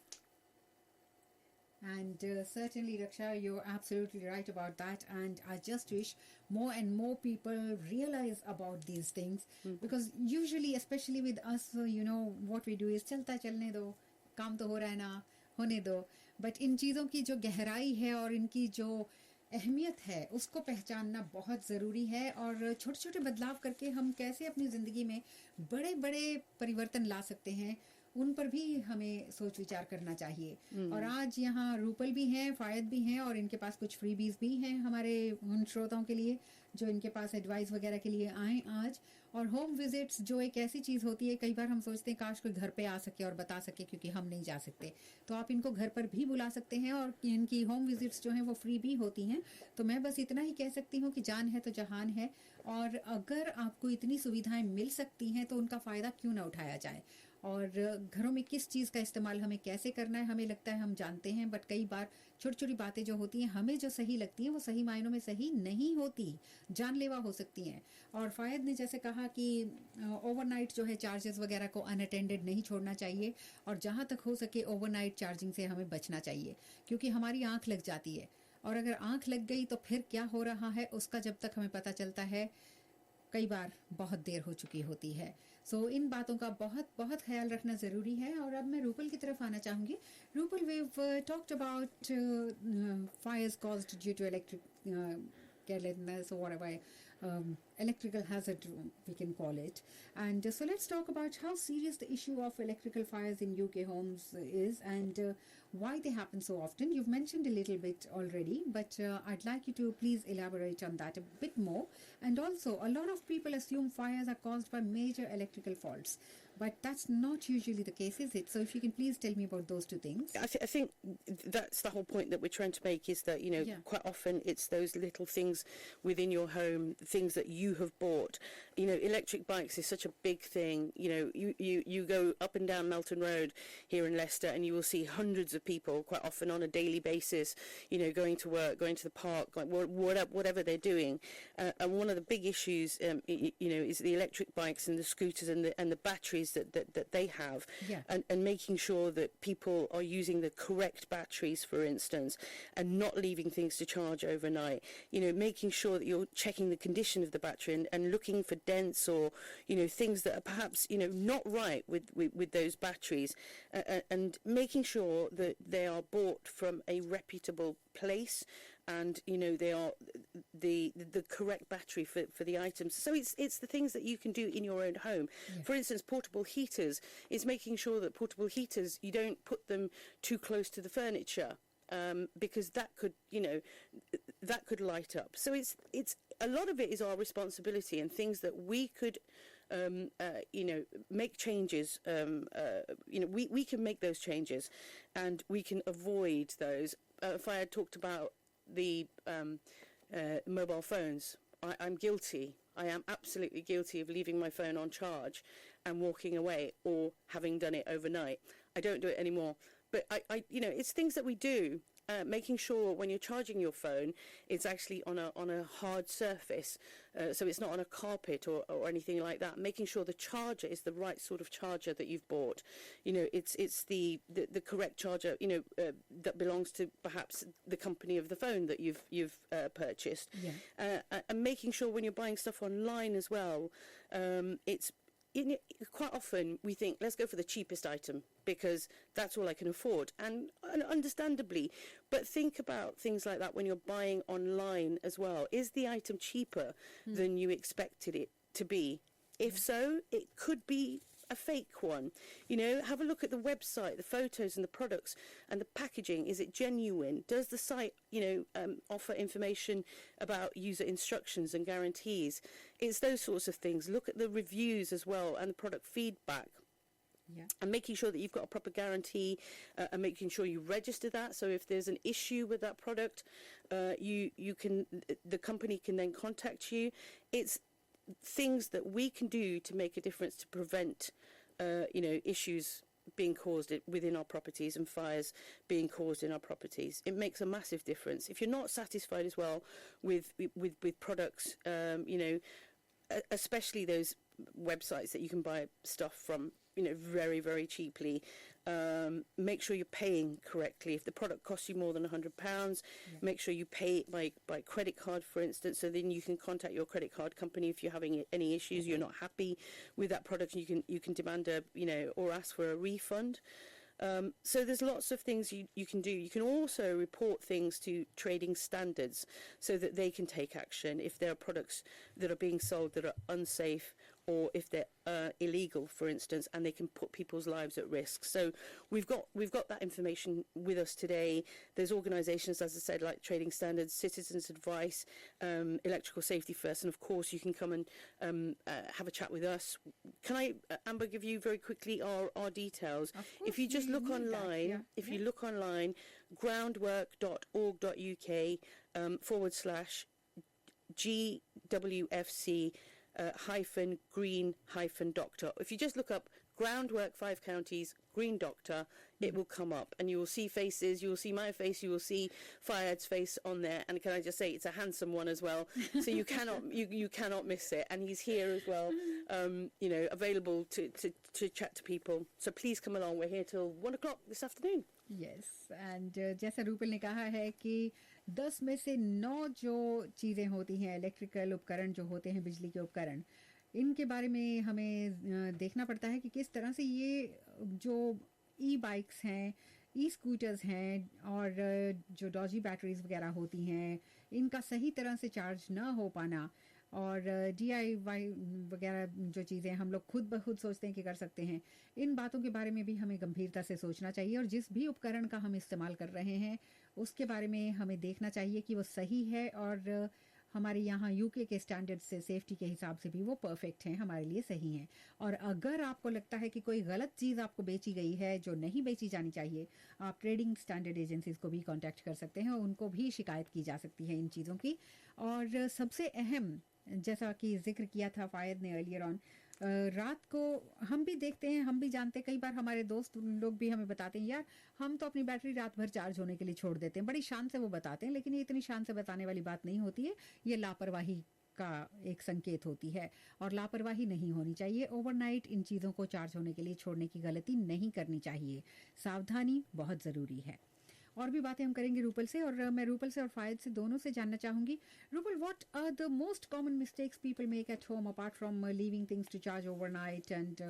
And certainly, Raksha, you're absolutely right about that. And I just wish more and more people realize about these things. Because usually, especially with us, what we do is चलता चलने दो, काम तो हो रहा है ना, होने दो. But इन चीज़ों की जो गहराई है और इनकी जो अहमियत है, उसको पहचानना बहुत ज़रूरी है. और छोटे छोटे बदलाव करके हम कैसे अपनी ज़िंदगी में बड़े बड़े परिवर्तन ला सकते हैं, उन पर भी हमें सोच विचार करना चाहिए. और आज यहाँ रूपल भी हैं, फायद भी हैं, और इनके पास कुछ फ्रीबीज भी हैं हमारे उन श्रोताओं के लिए जो इनके पास एडवाइस वगैरह के लिए आए आज. और होम विजिट्स जो एक ऐसी चीज़ होती है, कई बार हम सोचते हैं काश कोई घर पे आ सके और बता सके, क्योंकि हम नहीं जा सकते. तो आप इनको घर पर भी बुला सकते हैं, और इनकी होम विजिट्स जो हैं वो फ्री भी होती हैं. तो मैं बस इतना ही कह सकती हूँ कि जान है तो जहान है, और अगर आपको इतनी सुविधाएं मिल सकती हैं तो उनका फ़ायदा क्यों ना उठाया जाए. और घरों में किस चीज़ का इस्तेमाल हमें कैसे करना है, हमें लगता है हम जानते हैं, बट कई बार छोटी छोटी बातें जो होती हैं हमें जो सही लगती हैं वो सही मायनों में सही नहीं होती, जानलेवा हो सकती हैं. और फायद ने जैसे कहा कि ओवरनाइट जो है चार्जेस वगैरह को अनअटेंडेड नहीं छोड़ना चाहिए, और जहाँ तक हो सके ओवरनाइट चार्जिंग से हमें बचना चाहिए, क्योंकि हमारी आँख लग जाती है. और अगर आँख लग गई तो फिर क्या हो रहा है उसका जब तक हमें पता चलता है कई बार बहुत देर हो चुकी होती है. सो इन बातों का बहुत बहुत ख्याल रखना ज़रूरी है. और अब मैं रूपल की तरफ आना चाहूँगी. Rupal, we've talked about fires caused due to electric carelessness or whatever, electrical hazard we can call it. And so let's talk about how serious the issue of electrical fires in UK homes is, and why they happen so often. You've mentioned a little bit already, but I'd like you to please elaborate on that a bit more. And also, a lot of people assume fires are caused by major electrical faults, but that's not usually the case, is it? So if you can please tell me about those two things. I think that's the whole point that we're trying to make, is that, quite often it's those little things within your home, things that you have bought. Electric bikes is such a big thing. You go up and down Melton Road here in Leicester, and you will see hundreds of people quite often on a daily basis, going to work, going to the park, like whatever they're doing. And one of the big issues, is the electric bikes and the scooters and the batteries that they have, and making sure that people are using the correct batteries, for instance, and not leaving things to charge overnight. Making sure that you're checking the condition of the battery and looking for dents or things that are perhaps not right with those batteries, and making sure that they are bought from a reputable place, and they are the correct battery for the items. So it's the things that you can do in your own home. For instance, portable heaters is making sure that portable heaters, you don't put them too close to the furniture, because that could light up. So it's a lot of it is our responsibility, and things that we could make changes. We can make those changes, and we can avoid those. If I had talked about the mobile phones, I'm guilty. I am absolutely guilty of leaving my phone on charge and walking away, or having done it overnight. I don't do it anymore. But I it's things that we do. Making sure when you're charging your phone, it's actually on a hard surface, so it's not on a carpet or anything like that. Making sure the charger is the right sort of charger that you've bought. It's the correct charger. That belongs to perhaps the company of the phone that you've purchased. And making sure when you're buying stuff online as well, it's quite often we think, let's go for the cheapest item because that's all I can afford, and understandably. But think about things like that when you're buying online as well. Is the item cheaper than you expected it to be? If so, it could be a fake one. Have a look at the website, the photos and the products and the packaging. Is it genuine? Does the site offer information about user instructions and guarantees? It's those sorts of things. Look at the reviews as well and the product feedback. Yeah. And making sure that you've got a proper guarantee, and making sure you register that. So if there's an issue with that product, the company can then contact you. It's things that we can do to make a difference to prevent, issues being caused within our properties and fires being caused in our properties. It makes a massive difference. If you're not satisfied as well with products, especially those websites that you can buy stuff from, very, very cheaply. Make sure you're paying correctly. If the product costs you more than £100, make sure you pay it by credit card, for instance, so then you can contact your credit card company if you're having any issues, you're not happy with that product, and you can demand or ask for a refund. So there's lots of things you can do. You can also report things to trading standards so that they can take action if there are products that are being sold that are unsafe, or if they're illegal, for instance, and they can put people's lives at risk. So we've got that information with us today. There's organisations, as I said, like Trading Standards, Citizens Advice, Electrical Safety First, and of course you can come and have a chat with us. Can I, Amber, give you very quickly our details? If you just look online, you look online, groundwork.org.uk /GWFC green doctor. If you just look up Groundwork 5 Counties Green Doctor, it will come up, and you will see faces. You will see my face. You will see Fayad's face on there. And can I just say, it's a handsome one as well. So you cannot miss it. And he's here as well, available to chat to people. So please come along. We're here till 1 o'clock this afternoon. Yes, and जैसा रूपल ने कहा है कि 10 में से 9 जो चीज़ें होती हैं, इलेक्ट्रिकल उपकरण जो होते हैं, बिजली के उपकरण, इनके बारे में हमें देखना पड़ता है कि किस तरह से ये जो ई बाइक्स हैं, ई स्कूटर्स हैं, और जो डॉजी बैटरीज वगैरह होती हैं, इनका सही तरह से चार्ज ना हो पाना, और DIY वगैरह जो चीज़ें हम लोग खुद ब खुद सोचते हैं कि कर सकते हैं, इन बातों के बारे में भी हमें गंभीरता से सोचना चाहिए। और जिस भी उपकरण का हम इस्तेमाल कर रहे हैं उसके बारे में हमें देखना चाहिए कि वो सही है, और हमारे यहाँ UK के स्टैंडर्ड से, सेफ्टी के हिसाब से भी वो परफेक्ट हैं, हमारे लिए सही हैं। और अगर आपको लगता है कि कोई गलत चीज़ आपको बेची गई है जो नहीं बेची जानी चाहिए, आप ट्रेडिंग स्टैंडर्ड एजेंसीज़ को भी कांटेक्ट कर सकते हैं, उनको भी शिकायत की जा सकती है इन चीज़ों की। और सबसे अहम, जैसा कि जिक्र किया था फ़ायद ने अर्लियर ऑन, रात को हम भी देखते हैं, हम भी जानते हैं, कई बार हमारे दोस्त लोग भी हमें बताते हैं, यार हम तो अपनी बैटरी रात भर चार्ज होने के लिए छोड़ देते हैं। बड़ी शान से वो बताते हैं, लेकिन ये इतनी शान से बताने वाली बात नहीं होती है। ये लापरवाही का एक संकेत होती है, और लापरवाही नहीं होनी चाहिए। ओवरनाइट इन चीज़ों को चार्ज होने के लिए छोड़ने की गलती नहीं करनी चाहिए। सावधानी बहुत ज़रूरी है। और भी बातें हम करेंगे रूपल से, और मैं रूपल से और फ़ायद से दोनों से जानना चाहूँगी। Rupal, what are the most common mistakes people make at home apart from leaving things to charge overnight and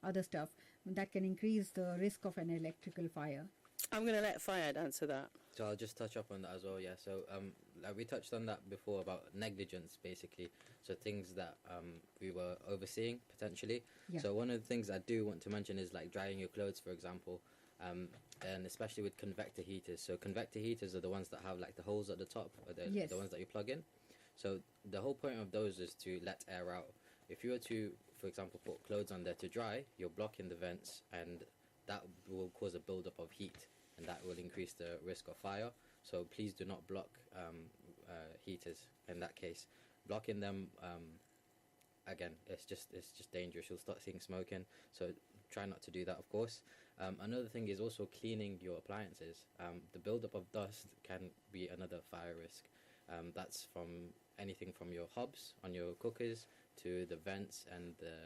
other stuff that can increase the risk of an electrical fire? I'm going to let Fayad answer that. So I'll just touch up on that as well. Yeah. So like we touched on that before about negligence, basically. So things that we were overseeing potentially. Yeah. So one of the things I do want to mention is like drying your clothes, for example. And especially with convector heaters. So convector heaters are the ones that have like the holes at the top, or the ones that you plug in. So the whole point of those is to let air out. If you were to, for example, put clothes on there to dry, you're blocking the vents, and that will cause a build-up of heat, and that will increase the risk of fire. So please do not block heaters in that case. Blocking them, again, it's just dangerous. You'll start seeing smoking. So try not to do that, of course. Another thing is also cleaning your appliances. The build-up of dust can be another fire risk. That's from anything from your hobs on your cookers to the vents and the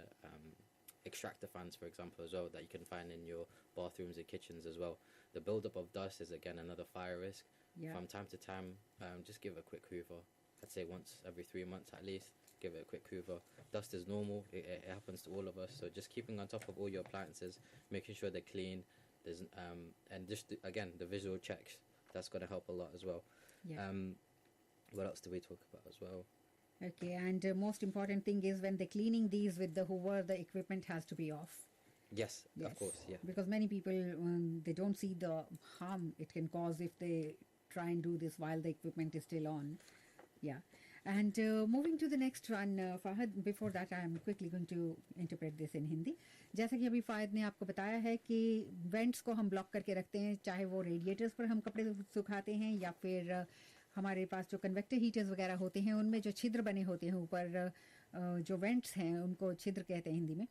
extractor fans, for example, as well, that you can find in your bathrooms and kitchens as well. The build-up of dust is, again, another fire risk. Yeah. From time to time, just give a quick hoover. I'd say once every 3 months at least. Give it a quick hoover. Dust is normal. It happens to all of us. So just keeping on top of all your appliances, making sure they're clean. There's and just again the visual checks. That's going to help a lot as well. Yeah. What else do we talk about as well? Okay, and most important thing is when they're cleaning these with the hoover, the equipment has to be off. Yes, of course, yeah. Because many people, they don't see the harm it can cause if they try and do this while the equipment is still on. Yeah. And moving to the next one, Fahad, before that I am quickly going to interpret this in Hindi. जैसा कि अभी फ़ायद ने आपको बताया है कि vents को हम ब्लॉक करके रखते हैं, चाहे वो रेडिएटर्स पर हम कपड़े सुखाते हैं या फिर हमारे पास जो कन्वेक्टर हीटर्स वगैरह होते हैं उनमें जो छिद्र बने होते हैं ऊपर, जो वेंट्स हैं उनको छिद्र कहते हैं हिंदी में,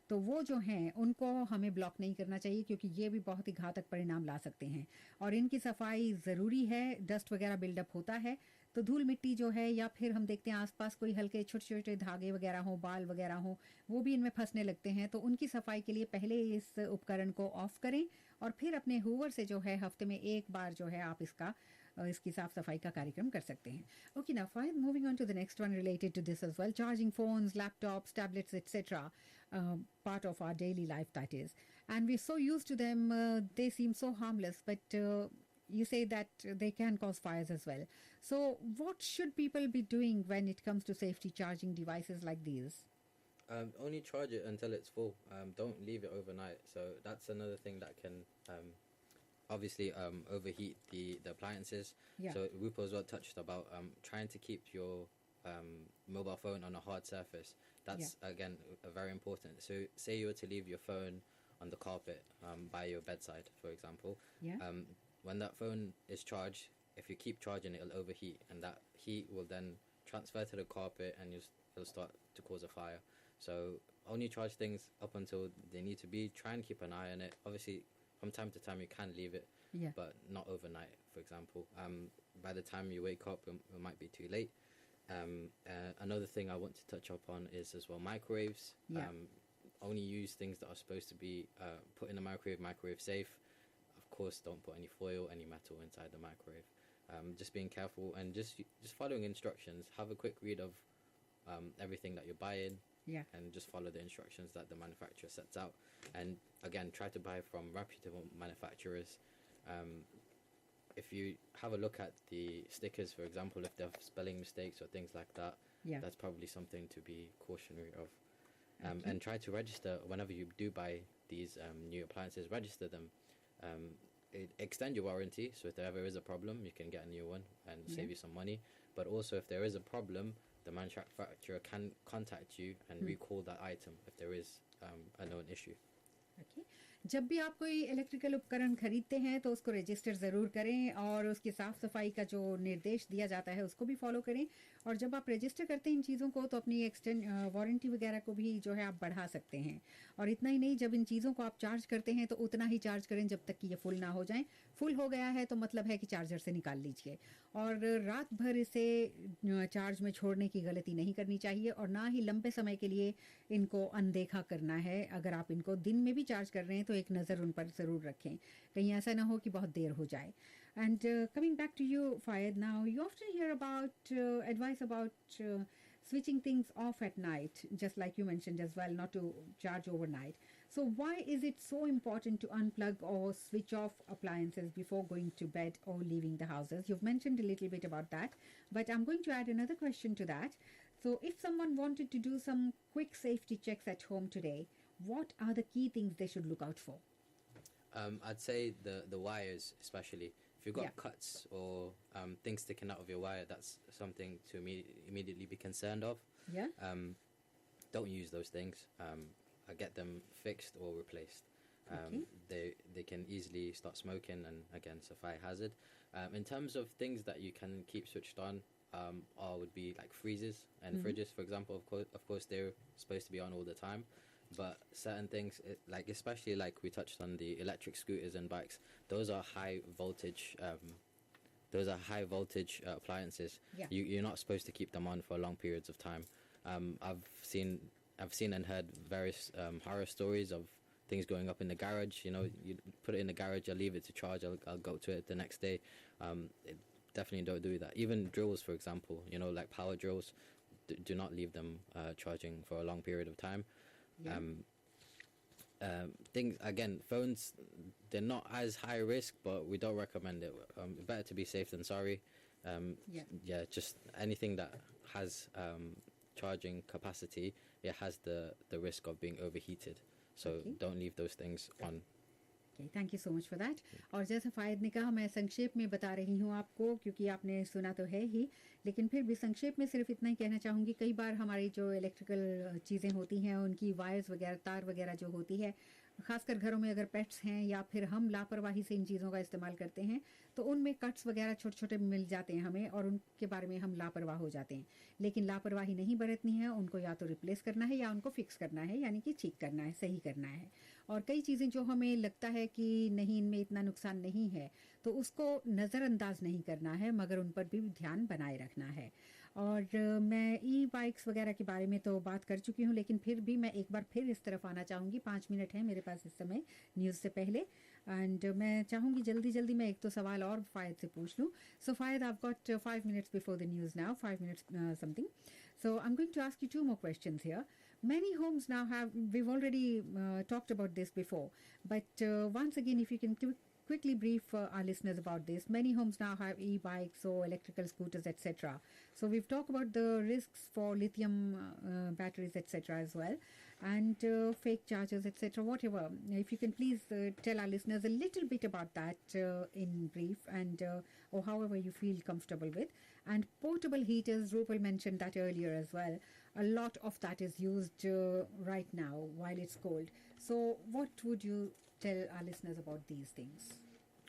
तो वो जो हैं उनको हमें ब्लॉक नहीं करना चाहिए क्योंकि ये भी बहुत ही घातक परिणाम ला सकते हैं और इनकी सफाई ज़रूरी है. डस्ट वगैरह बिल्डअप होता है तो धूल मिट्टी जो है या फिर हम देखते हैं आसपास कोई हल्के छोटे छोटे धागे वगैरह हो, बाल वगैरह हो, वो भी इनमें फंसने लगते हैं. तो उनकी सफाई के लिए पहले इस उपकरण को ऑफ करें और फिर अपने हूवर से जो है हफ्ते में एक बार जो है आप इसकी साफ सफाई का कार्यक्रम कर सकते हैं. Okay, now fine, moving on to the next one related to this as well. Charging phones, laptops, tablets etcetera, part of our daily life, that is, and we're so used to them, they seem so harmless, but you say that they can cause fires as well. So what should people be doing when it comes to safety charging devices like these? Only charge it until it's full. Don't leave it overnight. So that's another thing that can obviously overheat the appliances. Yeah. So Rupal as well touched about trying to keep your mobile phone on a hard surface. That's again very important. So say you were to leave your phone on the carpet by your bedside, for example. Yeah. When that phone is charged, if you keep charging it, it'll overheat, and that heat will then transfer to the carpet, and it'll start to cause a fire. So only charge things up until they need to be. Try and keep an eye on it. Obviously, from time to time you can leave it, but not overnight, for example. By the time you wake up, it might be too late. Another thing I want to touch upon is as well microwaves. Only use things that are supposed to be put in the microwave safe. Of course, don't put any foil, any metal inside the microwave. Just being careful and just following instructions. Have a quick read of everything that you're buying. And just follow the instructions that the manufacturer sets out. And again, try to buy from reputable manufacturers. If you have a look at the stickers, for example, if they have spelling mistakes or things like that, that's probably something to be cautionary of. And try to register whenever you do buy these new appliances. Register them. Extend your warranty, so if there ever is a problem, you can get a new one and save you some money. But also, if there is a problem, the manufacturer can contact you and recall that item if there is a known issue. Okay. जब भी आप कोई electrical उपकरण खरीदते हैं तो उसको register ज़रूर करें और उसकी साफ़ सफाई का जो निर्देश दिया जाता है उसको भी फॉलो करें. और जब आप रजिस्टर करते हैं इन चीज़ों को तो अपनी वारंटी वगैरह को भी जो है आप बढ़ा सकते हैं. और इतना ही नहीं, जब इन चीज़ों को आप चार्ज करते हैं तो उतना ही चार्ज करें जब तक कि ये फुल ना हो जाए. फुल हो गया है तो मतलब है कि चार्जर से निकाल लीजिए. और रात भर इसे चार्ज में छोड़ने की गलती नहीं करनी चाहिए और ना ही लंबे समय के लिए इनको अनदेखा करना है. अगर आप इनको दिन में भी चार्ज कर रहे हैं तो एक नज़र उन पर ज़रूर रखें, कहीं ऐसा ना हो कि बहुत देर हो जाए. And coming back to you, Fayad, now you often hear about advice about switching things off at night, just like you mentioned as well, not to charge overnight. So why is it so important to unplug or switch off appliances before going to bed or leaving the houses? You've mentioned a little bit about that, but I'm going to add another question to that. So if someone wanted to do some quick safety checks at home today, what are the key things they should look out for? I'd say the wires, especially. If you've got cuts or things sticking out of your wire, that's something to immediately be concerned of. Don't use those things. Get them fixed or replaced. They can easily start smoking, and again, it's a fire hazard. In terms of things that you can keep switched on, would be like freezers and fridges, for example. Of course, they're supposed to be on all the time. But certain things, like especially like we touched on the electric scooters and bikes, those are high voltage. Appliances. You're not supposed to keep them on for long periods of time. I've seen and heard various horror stories of things going up in the garage. You know, you put it in the garage, I'll leave it to charge, I'll go to it the next day. definitely don't do that. Even drills, for example, like power drills, do not leave them charging for a long period of time. Yeah. Things again, phones, they're not as high risk, but we don't recommend it. Better to be safe than sorry. Just anything that has charging capacity, it has the risk of being overheated. So don't leave those things on. Okay, thank you so much for that. और जैसा फ़ायद ने कहा, मैं संक्षेप में बता रही हूँ आपको, क्योंकि आपने सुना तो है ही, लेकिन फिर भी संक्षेप में सिर्फ इतना ही कहना चाहूँगी. कई बार हमारी जो इलेक्ट्रिकल चीज़ें होती हैं, उनकी वायर्स वगैरह, तार वगैरह जो होती है, ख़ासकर घरों में अगर पेट्स हैं या फिर हम लापरवाही से इन चीज़ों का इस्तेमाल करते हैं, तो उनमें कट्स वगैरह छोटे छोटे मिल जाते हैं हमें, और उनके बारे में हम लापरवाह हो जाते हैं. लेकिन लापरवाही नहीं बरतनी है, उनको या तो रिप्लेस करना है या उनको फिक्स करना है, यानी कि ठीक करना है, सही करना है. और कई चीज़ें जो हमें लगता है कि नहीं, इनमें इतना नुकसान नहीं है, तो उसको नज़रअंदाज नहीं करना है, मगर उन पर भी ध्यान बनाए रखना है. और मैं ई बाइक्स वगैरह के बारे में तो बात कर चुकी हूँ, लेकिन फिर भी मैं एक बार फिर इस तरफ आना चाहूँगी. 5 मिनट है मेरे पास इस समय न्यूज़ से पहले, एंड मैं चाहूँगी जल्दी मैं एक तो सवाल और फ़ायद से पूछ लूँ. So Fayad, I have got 5 minutes before the news now, 5 minutes something. So I'm going to ask you 2 more questions here. Many homes now have, we've already talked about this before, but once again, if you can quickly brief our listeners about this. Many homes now have e-bikes or electrical scooters, etc. So we've talked about the risks for lithium batteries, etc. as well, and fake chargers, etc. Whatever. If you can please tell our listeners a little bit about that in brief, and or however you feel comfortable with. And portable heaters, Rupal mentioned that earlier as well. A lot of that is used right now while it's cold. So what would you tell our listeners about these things?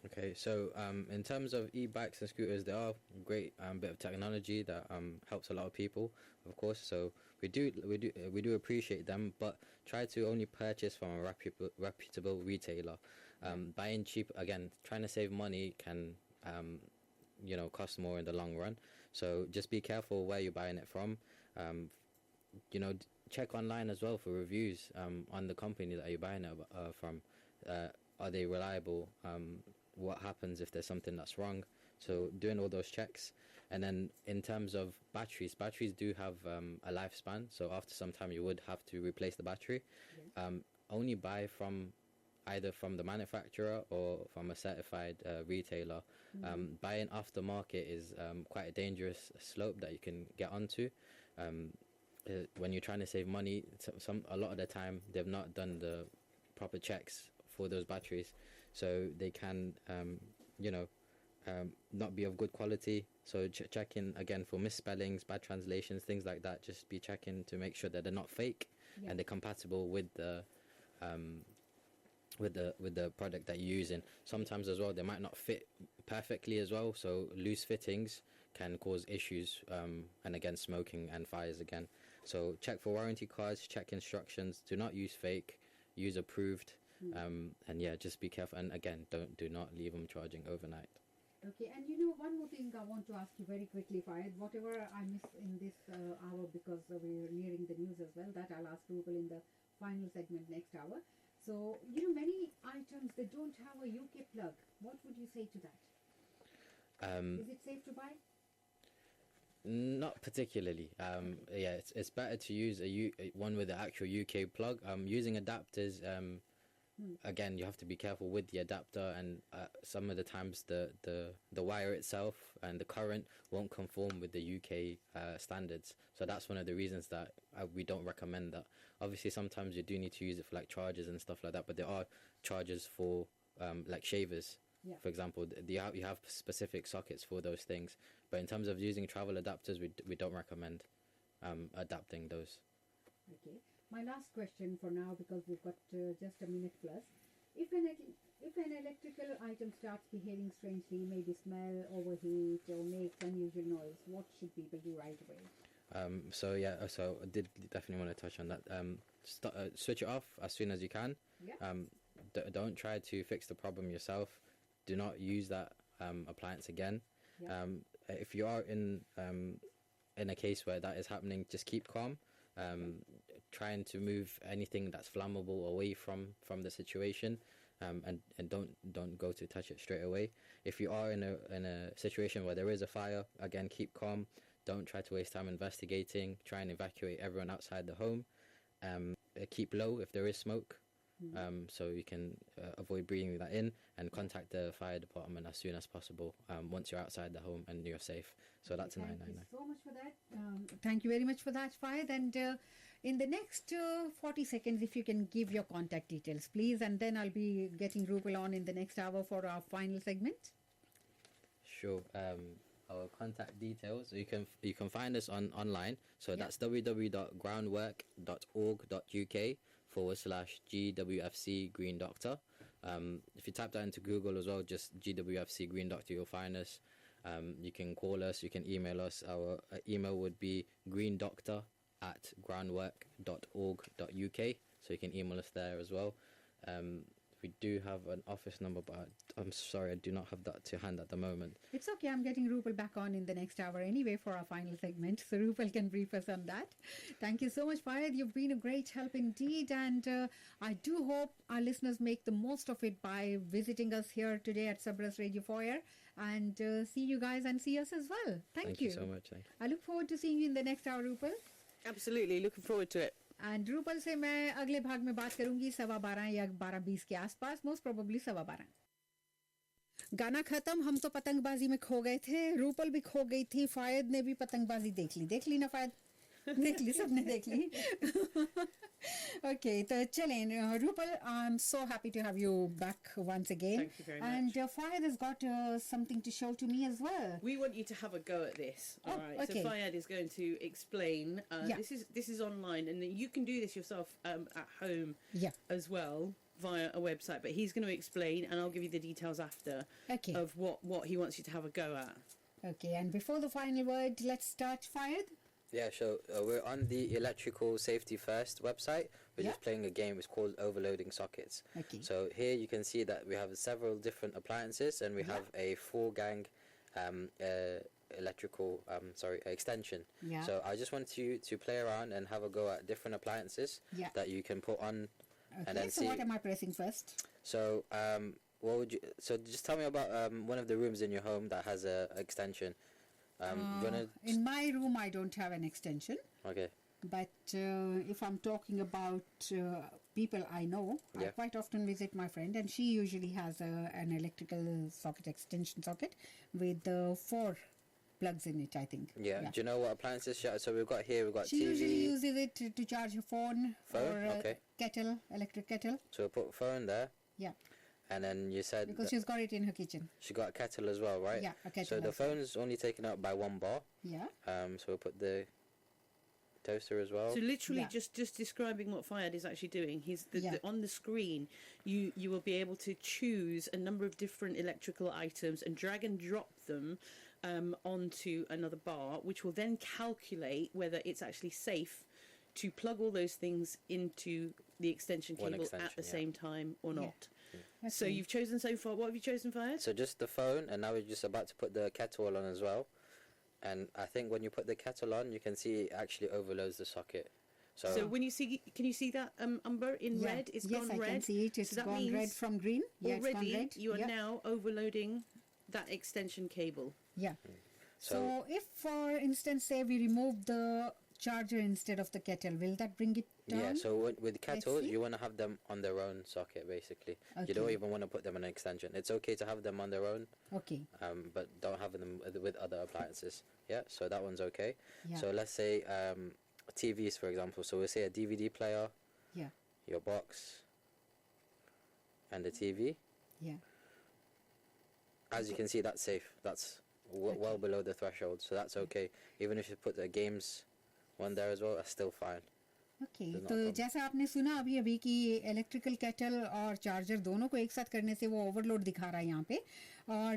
Okay, so in terms of e-bikes and scooters, they are a great bit of technology that helps a lot of people, of course. So we do appreciate them, but try to only purchase from a reputable retailer. Buying cheap, again, trying to save money can cost more in the long run. So just be careful where you're buying it from. Check online as well for reviews on the company that you're buying it from. Are they reliable? What happens if there's something that's wrong? So doing all those checks. And then in terms of batteries do have a lifespan. So after some time you would have to replace the battery. Yes. Only buy from either from the manufacturer or from a certified retailer. Buying aftermarket is quite a dangerous slope that you can get onto. When you're trying to save money, a lot of the time they've not done the proper checks for those batteries, so they can not be of good quality. So checking again for misspellings, bad translations, things like that. Just be checking to make sure that they're not fake and they're compatible with the product that you're using. Sometimes as well they might not fit perfectly as well, so loose fittings can cause issues, and again smoking and fires again. So check for warranty cards, check instructions, do not use fake, use approved. And just be careful, and again do not leave them charging overnight. Okay, and one more thing I want to ask you very quickly, Fayed. Whatever I miss in this hour, because we're nearing the news as well, that I'll ask Rupal in the final segment next hour. So, many items, they don't have a UK plug. What would you say to that? Is it safe to buy? Not particularly. It's better to use one with the actual UK plug. Using adapters, again, you have to be careful with the adapter, and some of the times the wire itself and the current won't conform with the UK standards. So that's one of the reasons that we don't recommend that. Obviously, sometimes you do need to use it for like chargers and stuff like that, but there are chargers for like shavers. Yeah. For example, you have specific sockets for those things. But in terms of using travel adapters, we don't recommend adapting those. Okay. My last question for now, because we've got just a minute plus. If an electrical item starts behaving strangely, maybe smell, overheat, or makes unusual noise, what should people do right away? So I did definitely want to touch on that. Switch it off as soon as you can. Yeah. Don't try to fix the problem yourself. Do not use that appliance again. Yeah. If you are in a case where that is happening, just keep calm. Trying to move anything that's flammable away from the situation. and don't go to touch it straight away. If you are in a situation where there is a fire, again, keep calm. Don't try to waste time investigating. Try and evacuate everyone outside the home. Keep low if there is smoke, so you can avoid breathing that in, and contact the fire department as soon as possible once you're outside the home and you're safe. So that's a 999. Thank you so much for that. Thank you very much for that, Fayad. And in the next 40 seconds, if you can give your contact details, please, and then I'll be getting Rupal on in the next hour for our final segment. Sure. Our contact details, you can find us online. So that's www.groundwork.org.uk/GWFC Green Doctor. If you type that into Google as well, just GWFC Green Doctor, you'll find us. You can call us, you can email us. Our email would be greendoctor@groundwork.org.uk, so you can email us there as well. We do have an office number, but I'm sorry, I do not have that to hand at the moment. It's okay, I'm getting Rupal back on in the next hour anyway for our final segment, so Rupal can brief us on that. Thank you so much, Fayad. You've been a great help indeed, and I do hope our listeners make the most of it by visiting us here today at Sabras Radio Foyer, and see you guys and see us as well. Thank you so much. Thank you. I look forward to seeing you in the next hour, Rupal. Absolutely, looking forward to it. And Rupal से मैं अगले भाग में बात करूंगी 12:15 या 12:20 के आसपास, मोस्ट प्रोबेबली 12:15. गाना खत्म, हम तो पतंगबाजी में खो गए थे, रूपल भी खो गई थी, फायद ने भी पतंगबाजी देख ली ना फायद? देख ली, सबने देख ली. Okay, तो चलें. Rupal, I'm so happy to have you back once again. Thank you very much. And Fayad has got something to show to me as well. We want you to have a go at this. All right. okay. So Fayad is going to explain. Yeah. This is online, and you can do this yourself at home as well via a website. But he's going to explain, and I'll give you the details after of what he wants you to have a go at. Okay. And before the final word, let's start, Fayad. Yeah, so we're on the Electrical Safety First website. We're just playing a game. It's called Overloading Sockets. Okay. So here you can see that we have several different appliances, and we have a 4-gang electrical extension. Yeah. So I just want you to play around and have a go at different appliances that you can put on, and then so see. what am I pressing first? So what would you? So just tell me about one of the rooms in your home that has a extension. In my room, I don't have an extension. Okay. But if I'm talking about people I know, I quite often visit my friend, and she usually has an electrical socket, extension socket, with 4 plugs in it, I think. Yeah. Do you know what appliances? So we've got She TV. usually uses it to charge her phone or kettle, electric kettle. So we'll put phone there. Yeah. And then you said... Because she's got it in her kitchen. She got a kettle as well, right? Yeah, a kettle. So the phone's only taken up by 1 bar. Yeah. So we'll put the toaster as well. So literally just describing what Fayad is actually doing. He's on the screen, you will be able to choose a number of different electrical items and drag and drop them onto another bar, which will then calculate whether it's actually safe to plug all those things into the extension cable at the same time or not. Okay. So you've chosen so far. What have you chosen, Fayad? So just the phone, and now we're just about to put the kettle on as well. And I think when you put the kettle on, you can see it actually overloads the socket. So when you see, can you see that Umber in red? It's gone red. Yes, I can see it. It's so that gone means red from green. Yeah, already it's gone red. You are now overloading that extension cable. Yeah. So if, for instance, say we remove the charger instead of the kettle, will that bring it down? Yeah, so with kettles, you want to have them on their own socket, basically. Okay. You don't even want to put them in an extension. It's okay to have them on their own, but don't have them with other appliances. Yeah, so that one's okay. Yeah. So let's say TVs, for example. So we'll say a DVD player, your box, and the TV. Yeah. As you can see, that's safe. That's well below the threshold, so that's okay. Even if you put the games one there as well, that's still fine. Okay, तो जैसा आपने सुना अभी कि electrical kettle और charger दोनों को एक साथ करने से वो ओवरलोड दिखा रहा है यहाँ पे, और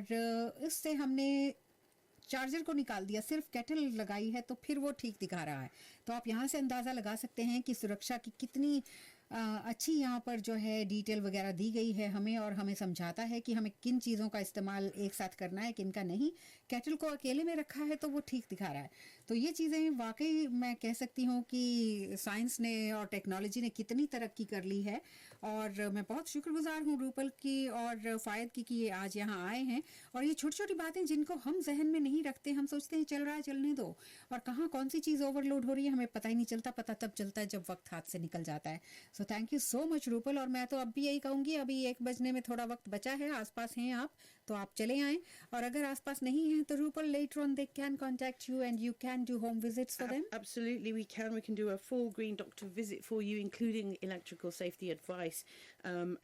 इससे हमने चार्जर को निकाल दिया, सिर्फ केटल लगाई है, तो फिर वो ठीक दिखा रहा है. तो आप यहाँ से अंदाज़ा लगा सकते हैं कि सुरक्षा की कितनी अच्छी यहाँ पर जो है डिटेल वगैरह दी गई है हमें, और हमें समझाता है कि हमें किन चीज़ों का इस्तेमाल एक साथ करना है, किन का नहीं. केटल को अकेले में रखा है तो वो ठीक दिखा रहा है. तो ये चीज़ें वाकई मैं कह सकती हूँ कि साइंस ने और टेक्नोलॉजी ने कितनी तरक्की कर ली है, और मैं बहुत शुक्रगुजार हूँ रूपल की और फ़ायद की कि ये आज यहाँ आए हैं। और ये छोटी छोटी बातें जिनको हम जहन में नहीं रखते, हम सोचते हैं चल रहा है चलने दो, और कहाँ कौन सी चीज़ ओवरलोड हो रही है हमें पता ही नहीं चलता। पता तब चलता है जब वक्त हाथ से निकल जाता है। So thank you so much Rupal. और मैं तो अब भी यही कहूँगी, अभी 1 बजने में थोड़ा वक्त बचा है, आसपास हैं आप तो आप चले आएँ, और अगर आसपास नहीं हैं तो Rupal later on they can contact you and you can do home visits for them. Absolutely, we can. We can do a full Green Doctor visit for you, including electrical safety advice,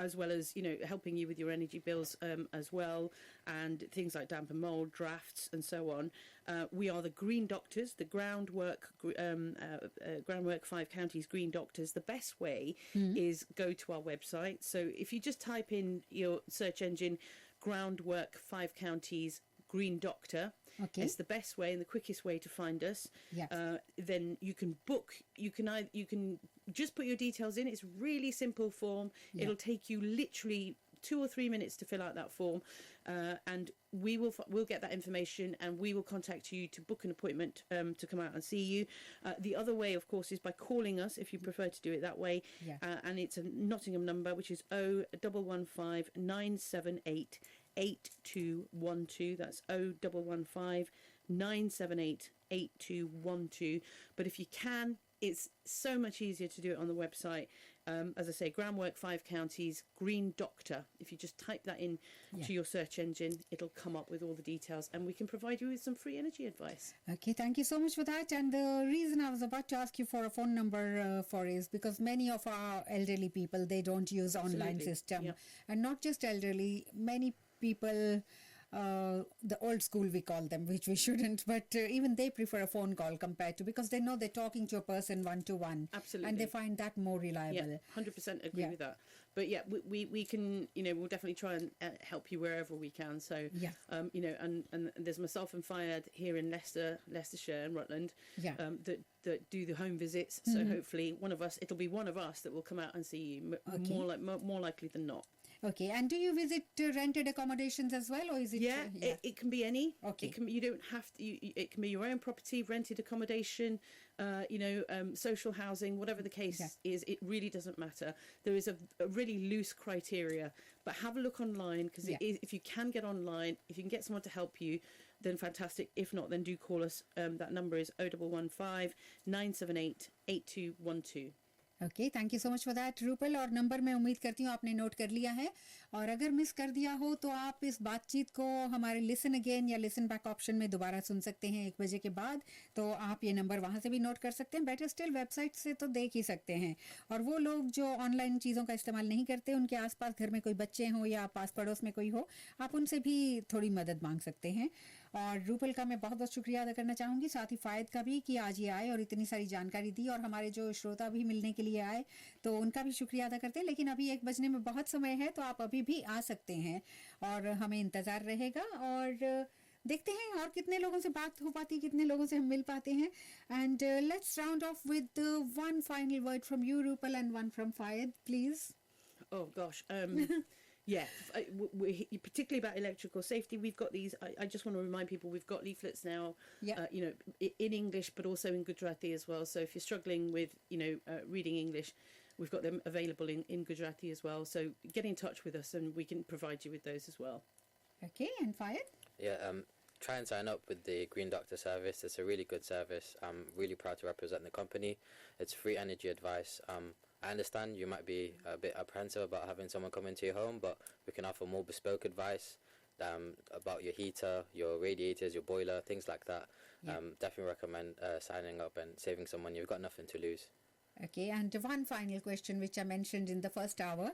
as well as, helping you with your energy bills as well, and things like damp and mold, drafts, and so on. We are the Green Doctors, the Groundwork 5 Counties Green Doctors. The best way is go to our website. So if you just type in your search engine, Groundwork 5 Counties Green Doctor. Okay. It's the best way and the quickest way to find us. Yeah. Then you can book. You can just put your details in. It's really simple form. Yeah. It'll take you literally 2 or 3 minutes to fill out that form, and we'll get that information and we will contact you to book an appointment to come out and see you. The other way, of course, is by calling us if you prefer to do it that way. Yeah. And it's a Nottingham number, which is 0115 978 8212. That's 0115 978 8212. But if you can, it's so much easier to do it on the website. As I say, Groundwork 5 Counties Green Doctor. If you just type that in to your search engine, it'll come up with all the details, and we can provide you with some free energy advice. Okay, thank you so much for that. And the reason I was about to ask you for a phone number for is because many of our elderly people, they don't use online Absolutely. system. Yeah. And not just elderly, many people, the old school we call them, which we shouldn't, but even they prefer a phone call compared to, because they know they're talking to a person one-to-one. Absolutely. And they find that more reliable. Yeah, 100% agree Yeah. with that. But yeah, we can, we'll definitely try and help you wherever we can. So, Yeah. and there's myself and Fayad here in Leicestershire and Rutland, Yeah. that do the home visits. So hopefully it'll be one of us that will come out and see you, more likely than not. Okay, and do you visit rented accommodations as well, or is it? It can be any. Okay. You don't have to. It can be your own property, rented accommodation, social housing, whatever the case is. It really doesn't matter. There is a really loose criteria, but have a look online, because if you can get online, if you can get someone to help you, then fantastic. If not, then do call us. That number is 0115 978 8212. Okay, thank you so much for that Rupal. और number मैं उम्मीद करती हूँ आपने note कर लिया है, और अगर मिस कर दिया हो तो आप इस बातचीत को हमारे लिसन अगेन या लिसन बैक ऑप्शन में दोबारा सुन सकते हैं 1 बजे के बाद। तो आप ये नंबर वहाँ से भी नोट कर सकते हैं, बेटर स्टिल वेबसाइट से तो देख ही सकते हैं। और वो लोग जो ऑनलाइन चीज़ों का इस्तेमाल नहीं करते, उनके आसपास घर में कोई बच्चे हों या पास पड़ोस में कोई हो, आप उनसे भी थोड़ी मदद मांग सकते हैं। और रूपल का मैं बहुत बहुत शुक्रिया अदा करना चाहूँगी, साथ ही फ़ायद का भी कि आज ये आए और इतनी सारी जानकारी दी, और हमारे जो श्रोता भी मिलने के लिए आए तो उनका भी शुक्रिया अदा करते हैं। लेकिन अभी 1 बजने में बहुत समय है, तो आप अभी भी आ सकते हैं और हमें इंतज़ार रहेगा, और देखते हैं और कितने लोगों से बात हो पाती है, कितने लोगों से हम मिल पाते हैं। And let's round off with one final word from you Rupal and one from Fayad, please. Oh gosh. Yeah, particularly about electrical safety, we've got these. I just want to remind people we've got leaflets now, in English, but also in Gujarati as well. So if you're struggling with, reading English, we've got them available in Gujarati as well. So get in touch with us and we can provide you with those as well. Okay, and Fayed? Yeah, try and sign up with the Green Doctor service. It's a really good service. I'm really proud to represent the company. It's free energy advice. I understand you might be a bit apprehensive about having someone come into your home, but we can offer more bespoke advice about your heater, your radiators, your boiler, things like that. Definitely recommend signing up and saving some money. You've got nothing to lose. Okay, and one final question which I mentioned in the first hour,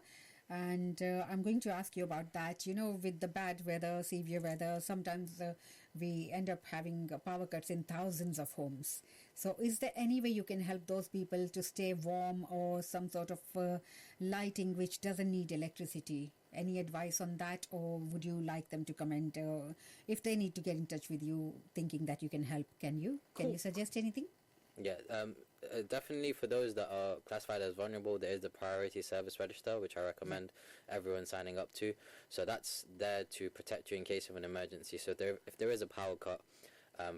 and I'm going to ask you about that. With the bad weather, severe weather, sometimes we end up having power cuts in thousands of homes. So is there any way you can help those people to stay warm, or some sort of lighting which doesn't need electricity? Any advice on that, or would you like them to comment if they need to get in touch with you thinking that you can help? Can you suggest anything? Yeah, definitely for those that are classified as vulnerable, there is the priority service register, which I recommend everyone signing up to. So that's there to protect you in case of an emergency. So if there is a power cut,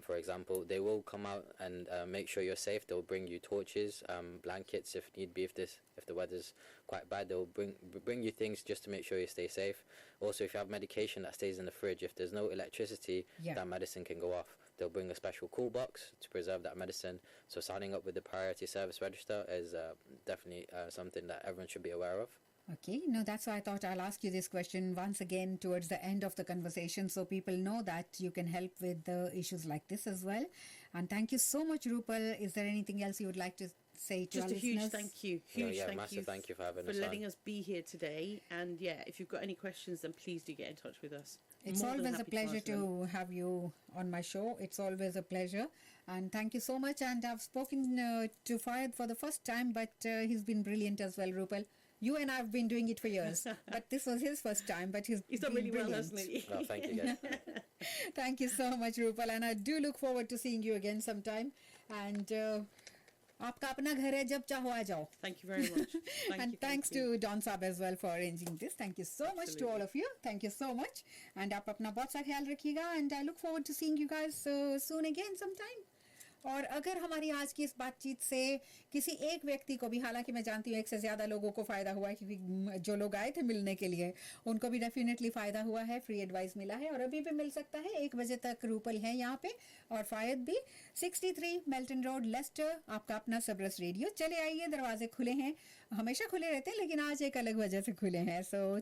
For example, they will come out and make sure you're safe. They'll bring you torches, blankets if need be. If the weather's quite bad, they'll bring you things just to make sure you stay safe. Also, if you have medication that stays in the fridge, if there's no electricity, that medicine can go off. They'll bring a special cool box to preserve that medicine. So signing up with the Priority Service Register is definitely something that everyone should be aware of. Okay, no, that's why I thought I'll ask you this question once again towards the end of the conversation so people know that you can help with the issues like this as well. And thank you so much, Rupal. Is there anything else you would like to say to Just our a huge listeners? thank you. Huge thank massive you thank you for having for us letting on. us be here today. And if you've got any questions, then please do get in touch with us. It's More than always a happy pleasure answer them. to have you on my show. It's always a pleasure. And thank you so much. And I've spoken to Fayad for the first time, but he's been brilliant as well, Rupal. You and I have been doing it for years, but this was his first time, but he's done been really well, brilliant. hasn't he? Oh, thank you, guys. Thank you so much, Rupal. And I do look forward to seeing you again sometime. And आपका अपना घर है जब चाहो आ जाओ. Thank you very much. And thanks to Don Saab as well for arranging this. Thank you so much to all of you. Thank you so much. And आप अपना बहुत सा ख्याल रखिएगा. And I look forward to seeing you guys soon again sometime. और अगर हमारी आज की इस बातचीत से किसी एक व्यक्ति को भी, हालांकि मैं जानती हूँ एक से ज़्यादा लोगों को फ़ायदा हुआ है क्योंकि जो लोग आए थे मिलने के लिए उनको भी डेफिनेटली फ़ायदा हुआ है, फ्री एडवाइस मिला है और अभी भी मिल सकता है. 1 बजे तक रूपल है यहाँ पे और फायद भी. 63 मेल्टन रोड, लेस्टर, आपका अपना सबरस रेडियो. चले आइए, दरवाजे खुले हैं, हमेशा खुले रहते हैं लेकिन आज एक अलग वजह से खुले हैं. सो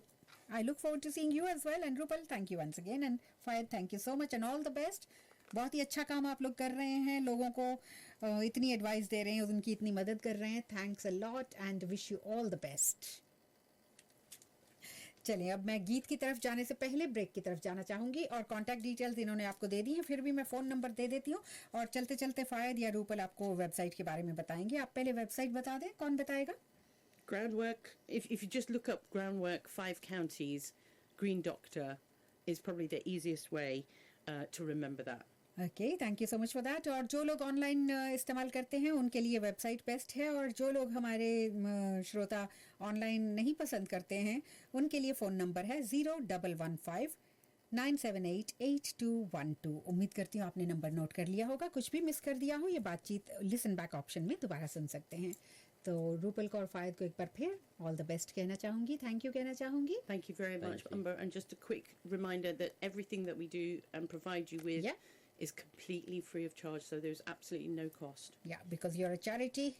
I look forward to seeing you as well. And Rupal, thank you once again. And Fayad, thank you so much and all the best. बहुत ही अच्छा काम आप लोग कर रहे हैं, लोगों को इतनी एडवाइस दे रहे हैं, उनकी इतनी मदद कर रहे हैं. Thanks a lot and wish you all the best. चलिए, अब मैं गीत की तरफ जाने से पहले ब्रेक की तरफ जाना चाहूँगी और कॉन्टैक्ट डिटेल्स इन्होंने आपको दे दी हैं, फिर भी मैं फ़ोन नंबर दे देती हूँ और चलते चलते फायद या रूपल आपको वेबसाइट के बारे में बताएंगे. आप पहले वेबसाइट बता दें, कौन बताएगा? Groundwork, if you just look up Groundwork 5 counties, Green Doctor is probably the easiest way to remember that. Okay, thank you so much for that. और जो लोग ऑनलाइन इस्तेमाल करते हैं उनके लिए वेबसाइट बेस्ट है और जो लोग हमारे श्रोता ऑनलाइन नहीं पसंद करते हैं उनके लिए फ़ोन नंबर है 0115 978 8212. उम्मीद करती हूँ आपने नंबर नोट कर लिया होगा. कुछ भी मिस कर दिया हो, ये बातचीत लिसन बैक ऑप्शन में दोबारा सुन सकते हैं. तो रूपल को और फायद को एक बार फिर ऑल द बेस्ट कहना चाहूँगी, थैंक यू कहना चाहूँगी. Thank you very much, Amber. And just a quick reminder that everything that we do and provide you with is completely free of charge, so there's absolutely no cost. या because you are a charity.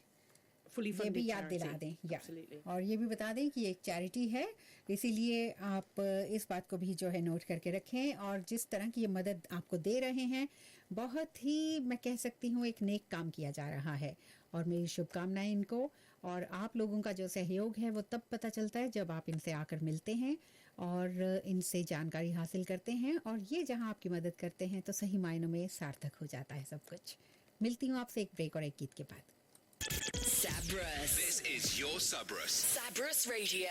Fully ये funded भी याद charity. दिला दें. या Absolutely. और ये भी बता दें कि एक चैरिटी है, इसीलिए आप इस बात को भी जो है नोट करके रखें. और जिस तरह की ये मदद आपको दे रहे हैं, बहुत ही मैं कह सकती हूँ एक नेक काम किया जा रहा है और मेरी शुभकामनाएं इनको. और आप लोगों का जो सहयोग है वो तब पता चलता है जब आप इनसे आकर मिलते हैं और इनसे जानकारी हासिल करते हैं. और ये जहाँ आपकी मदद करते हैं तो सही मायनों में सार्थक हो जाता है सब कुछ. मिलती हूँ आपसे एक ब्रेक और एक गीत के बाद. Sabras. This is your Sabras. Sabras Radio.